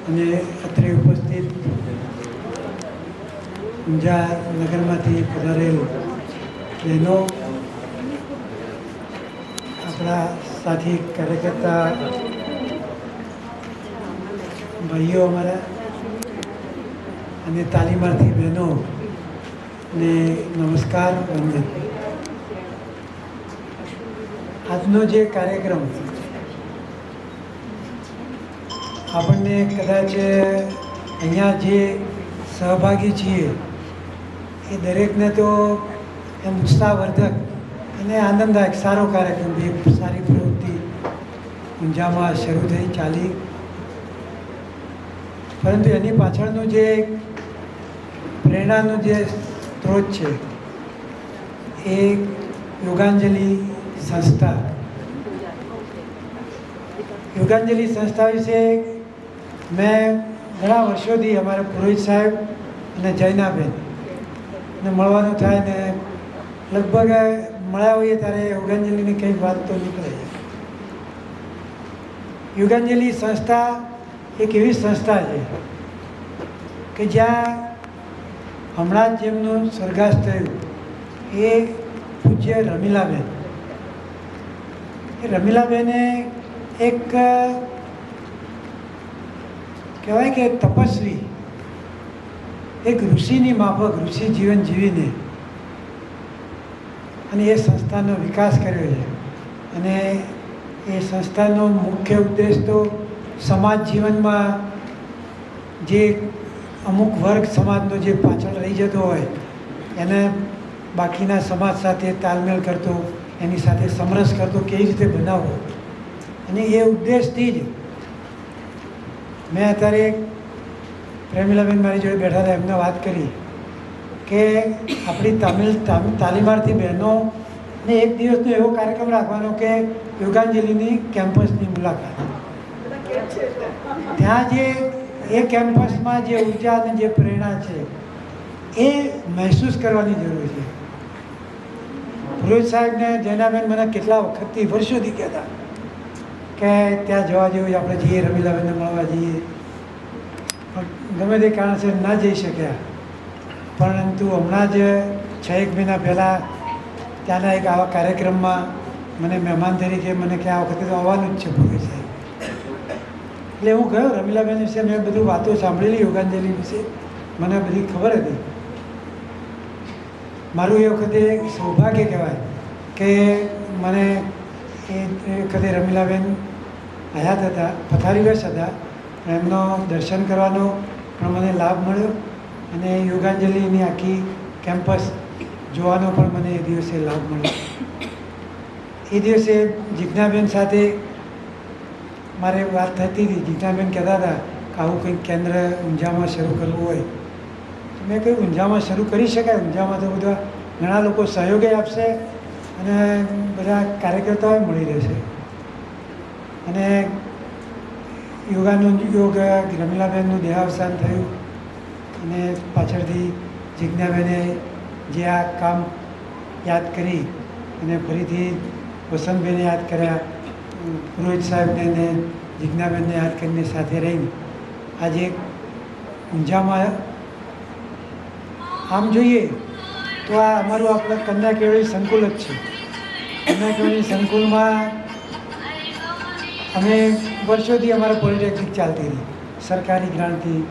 S11: અને અત્રે ઉપસ્થિત ઊંઝા નગરમાંથી પધારેલ બહેનો, આપણા સાથી કાર્યકર્તા ભાઈઓ અમારા અને તાલીમાર્થી બહેનો ને નમસ્કાર, વંદન. આજનો જે કાર્યક્રમ આપણને કદાચ અહીંયા જે સહભાગી છીએ એ દરેકને તો એમ ઉત્સાહવર્ધક અને આનંદદાયક સારો કાર્યક્રમ, એક સારી પ્રવૃત્તિ ઊંઝામાં શરૂ થઈ, ચાલી. પરંતુ એની પાછળનું જે પ્રેરણાનું જે સ્ત્રોત છે એ યોગાંજલિ સંસ્થા. યોગાંજલિ સંસ્થા વિશે મેં ઘણા વર્ષોથી અમારા પુરોહિત સાહેબ અને જૈનાબેન ને મળવાનું થાય ને લગભગ મળ્યા હોઈએ ત્યારે યોગાંજલિની કંઈક વાત તો નીકળે. યોગાંજલિ સંસ્થા એક એવી સંસ્થા છે કે જ્યાં હમણાં જ જેમનું સ્વર્ગાસ્ત થયું એ પૂજ્ય રમીલાબેન, એ રમીલાબેને એક કહેવાય કે તપસ્વી, એક ઋષિની માફક ઋષિ જીવન જીવીને અને એ સંસ્થાનો વિકાસ કર્યો છે. અને એ સંસ્થાનો મુખ્ય ઉદ્દેશ તો સમાજ જીવનમાં જે અમુક વર્ગ સમાજનો જે પાછળ રહી જતો હોય એને બાકીના સમાજ સાથે તાલમેલ કરતો, એની સાથે સમરસ કરતો, કેવી રીતે બનાવવો, અને એ ઉદ્દેશથી જ મેં અત્યારે પ્રેમિલાબેન મારી જોડે બેઠા હતા, એમને વાત કરી કે આપણી તાલીમાર્થી બહેનોને એક દિવસનો એવો કાર્યક્રમ રાખવાનો કે યોગાંજલિની કેમ્પસની મુલાકાત. ત્યાં જે એ કેમ્પસમાં જે ઉર્જા અને જે પ્રેરણા છે એ મહેસૂસ કરવાની જરૂર છે. પુરોહિત સાહેબને જૈનાબેન મને કેટલા વખતથી વર્ષોથી કહેતા કે ત્યાં જવા જેવું, આપણે જઈએ, રમીલાબેનને મળવા જઈએ, પણ ગમે તે કારણસર ના જઈ શક્યા. પરંતુ હમણાં જ 6 મહિના પહેલાં ત્યાંના એક આવા કાર્યક્રમમાં મને મહેમાન તરીકે મને કે આ વખતે તો આવવાનું જ છે પુરોહિત સાહેબ. એટલે હું ગયો. રમીલાબેન વિશે મેં બધું વાતો સાંભળેલી, યોગાંજલિ વિશે મને બધી ખબર હતી. મારું એ વખતે સૌભાગ્ય કહેવાય કે મને એ વખતે રમીલાબેન હયાત હતા, પથારીવશ હતા, એમનો દર્શન કરવાનો પણ મને લાભ મળ્યો અને યોગાંજલિની આખી કેમ્પસ જોવાનો પણ મને એ દિવસે લાભ મળ્યો. એ દિવસે જીજ્ઞાબેન સાથે મારે વાત થતી હતી. જીજ્ઞાબેન કહેતા હતા કે આવું કંઈક કેન્દ્ર ઊંઝામાં શરૂ કરવું હોય. મેં કહ્યું ઊંઝામાં શરૂ કરી શકાય. ઊંઝામાં તો બધા ઘણા લોકો સહયોગે આપશે અને બધા કાર્યકર્તાઓ મળી રહેશે. અને યોગ રમીલાબેનનું દેહાવસાન થયું અને પાછળથી જીજ્ઞાબેને જે આ કામ યાદ કરી અને ફરીથી વસંતબેને યાદ કર્યા, પુરોહિત સાહેબને અને જીજ્ઞાબેનને યાદ કરીને સાથે રહીને આજે ઊંઝામાં આમ જોઈએ તો આ અમારું આપણે કન્યા કેળવણી સંકુલ જ છે. કન્યા કેળવણી સંકુલમાં અમે વર્ષોથી અમારા પોલિટેકનિક ચાલતી હતી, સરકારી ગ્રાન્ટથી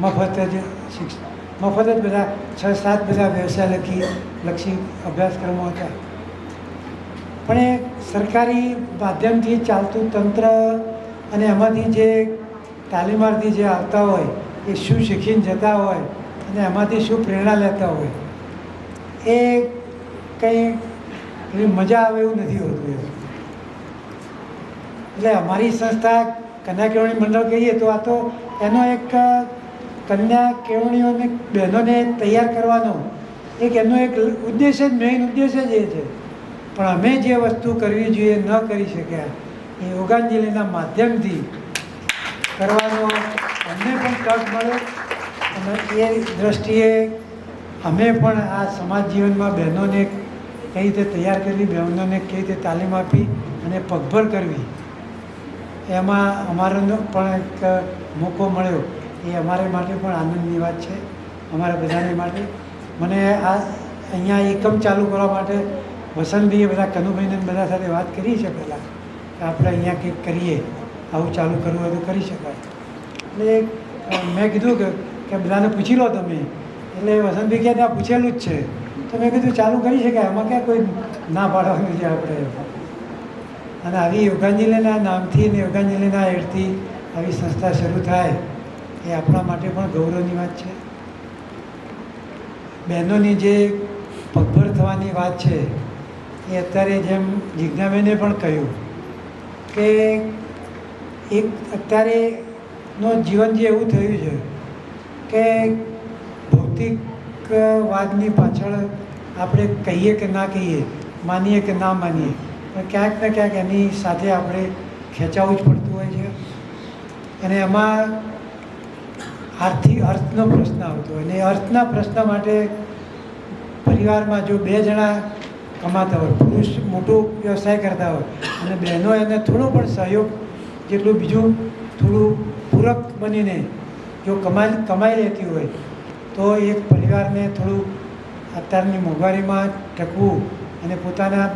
S11: મફત જ મફત જ બધા 6-7 બધા વ્યવસાયલક્ષી અભ્યાસક્રમો હતા. પણ એ સરકારી માધ્યમથી ચાલતું તંત્ર અને એમાંથી જે તાલીમાર્થી જે આવતા હોય એ શું શીખીને જતા હોય અને એમાંથી શું પ્રેરણા લેતા હોય એ કંઈ એવી મજા આવે એવું નથી હોતું. એટલે અમારી સંસ્થા કન્યા કેળવણી મંડળ કહીએ તો આ તો એનો એક કન્યા કેળવણીઓને બહેનોને તૈયાર કરવાનો એનો એક ઉદ્દેશ જ મેઇન ઉદ્દેશ જ એ છે. પણ અમે જે વસ્તુ કરવી જોઈએ ન કરી શક્યા એ યોગાંજલિના માધ્યમથી કરવાનો અમને પણ તક મળ્યો. અને એ દૃષ્ટિએ અમે પણ આ સમાજ જીવનમાં બહેનોને કઈ રીતે તૈયાર કરવી, બહેનોને કઈ રીતે તાલીમ આપી અને પગભર કરવી એમાં અમારો પણ એક મોકો મળ્યો. એ અમારે માટે પણ આનંદની વાત છે, અમારા બધાને માટે. મને આ અહીંયા એકમ ચાલુ કરવા માટે વસંતભાઈએ બધા કનુભાઈને બધા સાથે વાત કરી છે પહેલાં કે આપણે અહીંયા કંઈક કરીએ, આવું ચાલુ કરવું હોય તો કરી શકાય. એટલે મેં કીધું કે બધાને પૂછી લો તમે. એટલે વસંતભાઈ કહે ત્યાં પૂછેલું જ છે. તો મેં કીધું ચાલુ કરી શકાય, એમાં ક્યાં કોઈ ના પાડવાનું છે આપણે. અને આવી યોગાંજલિના નામથી ને યોગાંજલિના એડથી આવી સંસ્થા શરૂ થાય એ આપણા માટે પણ ગૌરવની વાત છે. બહેનોની જે પગભર થવાની વાત છે એ અત્યારે જેમ જિજ્ઞાબેને પણ કહ્યું કે એક અત્યારેનો જીવન જે એવું થયું છે કે ભૌતિકવાદની પાછળ આપણે કહીએ કે ના કહીએ, માનીએ કે ના માનીએ, પણ ક્યાંક ને ક્યાંક એની સાથે આપણે ખેંચાવું જ પડતું હોય છે. અને એમાં અર્થનો પ્રશ્ન આવતો હોય. અને અર્થના પ્રશ્ન માટે પરિવારમાં જો 2 જણા કમાતા હોય, પુરુષ મોટો વ્યવસાય કરતા હોય અને બહેનો એને થોડો પણ સહયોગ જેટલું બીજું થોડું પૂરક બનીને જો કમાઈ લેતી હોય તો એક પરિવારને થોડું અત્યારની મોંઘવારીમાં ટકવું અને પોતાના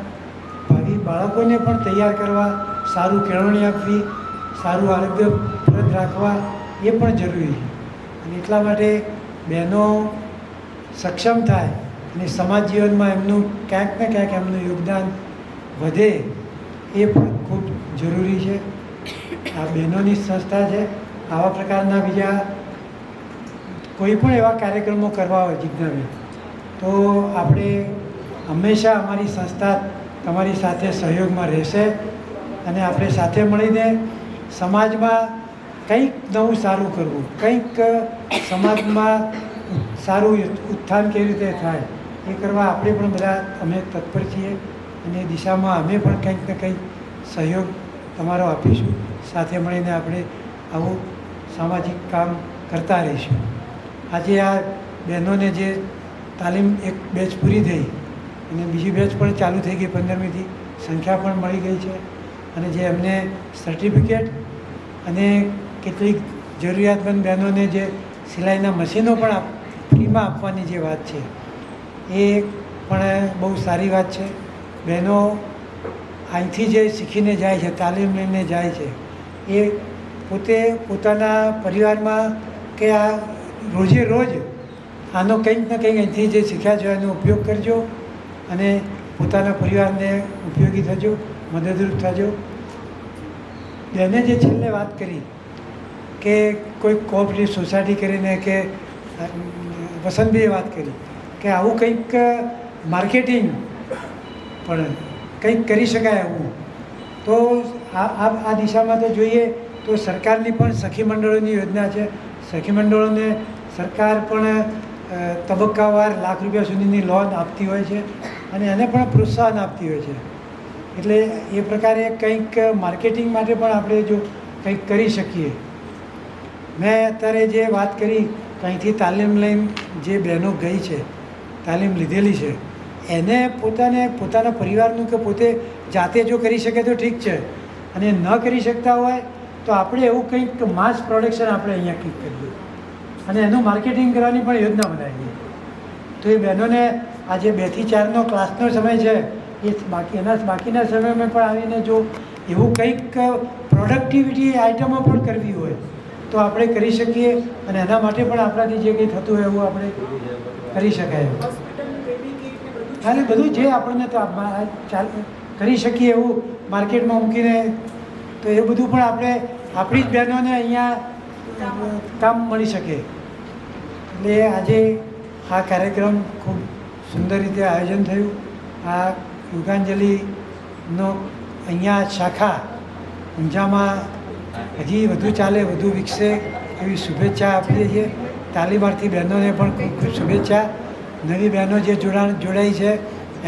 S11: ભાવિ બાળકોને પણ તૈયાર કરવા, સારું કેળવણી આપવી, સારું આરોગ્યપ્રદ રાખવા એ પણ જરૂરી છે. અને એટલા માટે બહેનો સક્ષમ થાય અને સમાજ જીવનમાં એમનું ક્યાંક ને ક્યાંક એમનું યોગદાન વધે એ પણ ખૂબ જરૂરી છે. આ બહેનોની સંસ્થા છે. આવા પ્રકારના બીજા કોઈ પણ એવા કાર્યક્રમો કરવા હોય જિજ્ઞાબેન તો આપણે હંમેશા અમારી સંસ્થા તમારી સાથે સહયોગમાં રહેશે અને આપણે સાથે મળીને સમાજમાં કંઈક નવું સારું કરવું, કંઈક સમાજમાં સારું ઉત્થાન કેવી રીતે થાય એ કરવા આપણે પણ બધા અમે તત્પર છીએ. અને એ દિશામાં અમે પણ કંઈક ને કંઈક સહયોગ તમારો આપીશું. સાથે મળીને આપણે આવું સામાજિક કામ કરતા રહીશું. આજે આ બહેનોને જે તાલીમ એક બેચ પૂરી થઈ અને બીજી બેચ પણ ચાલુ થઈ ગઈ 15મીથી, સંખ્યા પણ મળી ગઈ છે. અને જે એમને સર્ટિફિકેટ અને કેટલીક જરૂરિયાતમંદ બહેનોને જે સિલાઈના મશીનો પણ ફ્રીમાં આપવાની જે વાત છે એ પણ બહુ સારી વાત છે. બહેનો અહીંથી જે શીખીને જાય છે, તાલીમ લઈને જાય છે એ પોતે પોતાના પરિવારમાં કે આ રોજે રોજ આનો કંઈક ને કંઈક અહીંથી જે શીખ્યા છે એનો ઉપયોગ કરજો અને પોતાના પરિવારને ઉપયોગી થજો, મદદરૂપ થજો. બેને જે છેલ્લે વાત કરી કે કોઈ કોઓપરેટિવ સોસાયટી કરીને કે વસંતભાઈએ વાત કરી કે આવું કંઈક માર્કેટિંગ પણ કંઈક કરી શકાય એવું. તો આ દિશામાં તો જોઈએ તો સરકારની પણ સખી મંડળોની યોજના છે. સખી મંડળોને સરકાર પણ તબક્કાવાર ₹1,00,000 સુધીની લોન આપતી હોય છે અને એને પણ પ્રોત્સાહન આપતી હોય છે. એટલે એ પ્રકારે કંઈક માર્કેટિંગ માટે પણ આપણે જો કંઈક કરી શકીએ. મેં અત્યારે જે વાત કરી કંઈથી તાલીમ લઈને જે બહેનો ગઈ છે, તાલીમ લીધેલી છે, એને પોતાના પરિવારનું કે પોતે જાતે જો કરી શકે તો ઠીક છે, અને ન કરી શકતા હોય તો આપણે એવું કંઈક માસ પ્રોડક્શન આપણે અહીંયા કંઈક કરીએ અને એનું માર્કેટિંગ કરવાની પણ યોજના બનાવીએ. તો એ બહેનોને આજે 2 થી 4નો ક્લાસનો સમય છે એ બાકીના સમયમાં પણ આવીને જો એવું કંઈક પ્રોડક્ટિવિટી આઇટમો પણ કરવી હોય તો આપણે કરી શકીએ અને એના માટે પણ આપણાથી જે કંઈ થતું હોય એવું આપણે કરી શકાય. એટલે બધું જે આપણને તો કરી શકીએ એવું માર્કેટમાં મૂકીને તો એ બધું પણ આપણે આપણી જ બહેનોને અહીંયા કામ મળી શકે. એટલે આજે આ કાર્યક્રમ ખૂબ સુંદર રીતે આયોજન થયું. આ યોગાંજલિનો અહીંયા શાખા ઊંઝામાં હજી વધુ ચાલે, વધુ વિકસે એવી શુભેચ્છા આપીએ છીએ. તાલીમાર્થી બહેનોને પણ ખૂબ ખૂબ શુભેચ્છા. નવી બહેનો જે જોડાઈ છે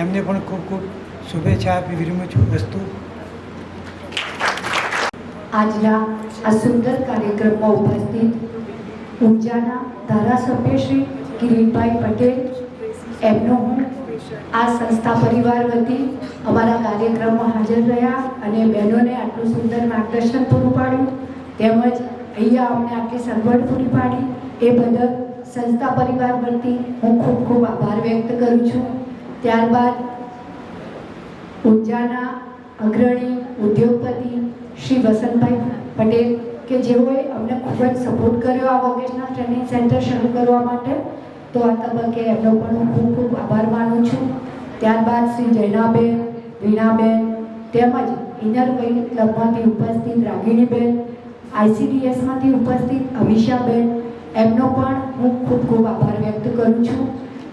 S11: એમને પણ ખૂબ ખૂબ શુભેચ્છા આપી વિરમું છું. વસ્તુ
S1: આજના આ સુંદર કાર્યક્રમમાં ઉપસ્થિત ઊંઝાના ધારાસભ્ય શ્રી કિરીટભાઈ પટેલ, એમનો હું આ સંસ્થા પરિવાર વતી અમારા કાર્યક્રમમાં હાજર રહ્યા અને બહેનોને આટલું સુંદર માર્ગદર્શન પૂરું પાડ્યું, તેમજ અહીંયા અમને આટલી સગવડ પૂરી પાડી એ બદલ સંસ્થા પરિવાર વતી હું ખૂબ ખૂબ આભાર વ્યક્ત કરું છું. ત્યારબાદ ઊંઝાના અગ્રણી ઉદ્યોગપતિ શ્રી વસંતભાઈ પટેલ કે જેઓએ અમને ખૂબ જ સપોર્ટ કર્યો આ વોકેશનલ ટ્રેનિંગ સેન્ટર શરૂ કરવા માટે, તો આ તબક્કે એમનો પણ હું ખૂબ ખૂબ આભાર માનું છું. ત્યારબાદ શ્રી જૈનાબેન, વીણાબેન તેમજ ઇનર વાઇલ ક્લબમાંથી ઉપસ્થિત રાગિણીબેન, ICDSમાંથી ઉપસ્થિત અમીષાબેન, એમનો પણ હું ખૂબ ખૂબ આભાર વ્યક્ત કરું છું.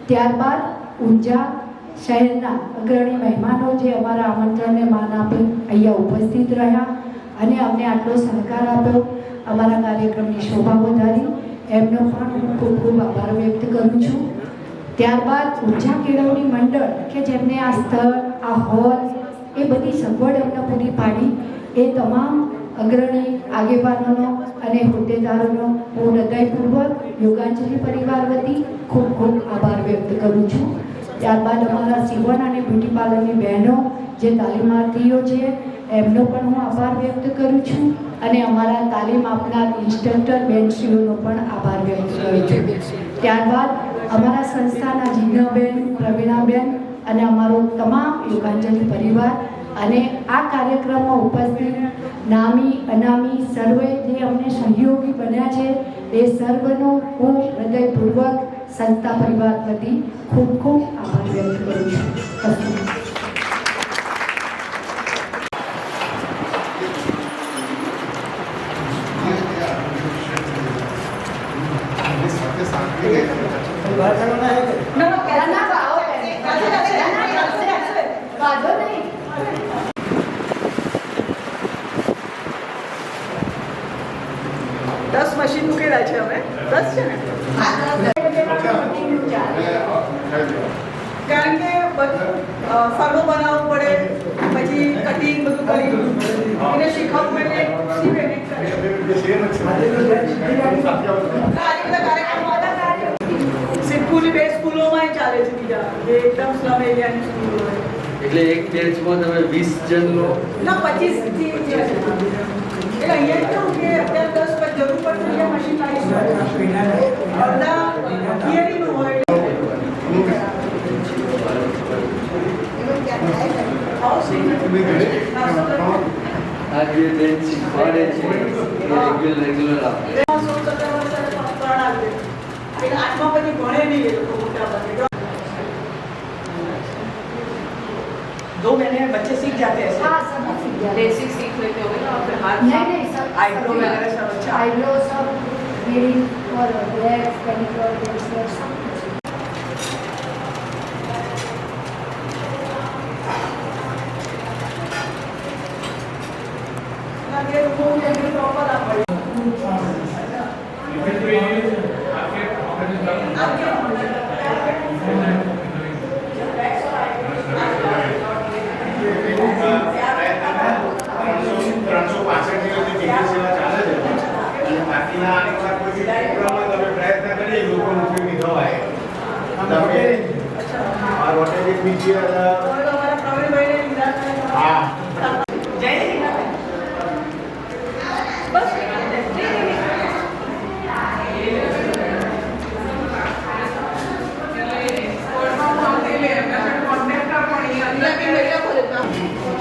S1: ત્યારબાદ ઊંઝા શહેરના અગ્રણી મહેમાનો જે અમારા આમંત્રણને માન આપી અહીંયા ઉપસ્થિત રહ્યા અને અમને આટલો સહકાર આપ્યો, અમારા કાર્યક્રમની શોભા વધારી, એમનો પણ હું ખૂબ ખૂબ આભાર વ્યક્ત કરું છું. ત્યારબાદ ઊંઝા કેળવણી મંડળ કે જેમને આ સ્થળ, આ હોલ એ બધી સગવડ અમને પૂરી પાડી એ તમામ અગ્રણી આગેવાનોનો અને હોદ્દેદારોનો હું હૃદયપૂર્વક યોગાંજલિ પરિવાર વતી ખૂબ ખૂબ આભાર વ્યક્ત કરું છું. ત્યારબાદ અમારા સીવણ અને બ્યુટી પાર્લરની બહેનો જે તાલીમાર્થીઓ છે એમનો પણ હું આભાર વ્યક્ત કરું છું અને અમારા તાલીમ આપનાર ઇન્સ્ટ્રક્ટર બેનશ્રીઓનો પણ આભાર વ્યક્ત કરું છું. ત્યારબાદ અમારા સંસ્થાના જીજ્ઞાબેન, પ્રવીણાબેન અને અમારો તમામ યોગાંજલિ પરિવાર અને આ કાર્યક્રમમાં ઉપસ્થિત નામી અનામી સર્વે જે અમને સહયોગી બન્યા છે એ સર્વનો હું હૃદયપૂર્વક સંસ્થા પરિવાર વતી ખૂબ ખૂબ આભાર વ્યક્ત કરું છું.
S2: દસ મશીન મૂકેલા છે અમે, 10 છે ને? કારણ કે ફરવો બનાવવું પડે, પછી કટિંગ બધું કરી એને શીખવવું એટલે સિદ્ધપુરની 2 સ્કૂલોમાં ચાલે છે બીજા જે એકદમ સ્લમ એરિયાની સ્કૂલો હોય.
S12: એટલે એક બેચમાં તમે 20 જણ લો?
S2: ના, 25 થી છે. એટલે અહીંયા કેવું કે અત્યારે 10 પર જરૂર પડશે અહીંયા મશીન લાવીશું. અડધા થિયરીનું હોય.
S12: આ જે બેન શીખવાડે છે એ રેગ્યુલર આપે.
S2: 17 વર્ષ એટલે 8મા પછી ભણે નહીં એ લોકો મોટા ભાગે. दो महीने में बच्चे सीख जाते हैं.
S1: हाँ, सब सीख जाते हैं.
S3: बेसिक सीख लेते हो ना, फिर हाथ
S1: नहीं, सब
S2: आईब्रो वगैरह सब अच्छा.
S1: आईब्रो सब रीडिंग और ब्लैक पेनिकल पेंसिल सब कुछ.
S2: ये रूम में भी प्रॉपर आप पढ़िए.
S8: और वोटेज बीच
S2: हमारा प्रवीण भाई ने
S8: हाँ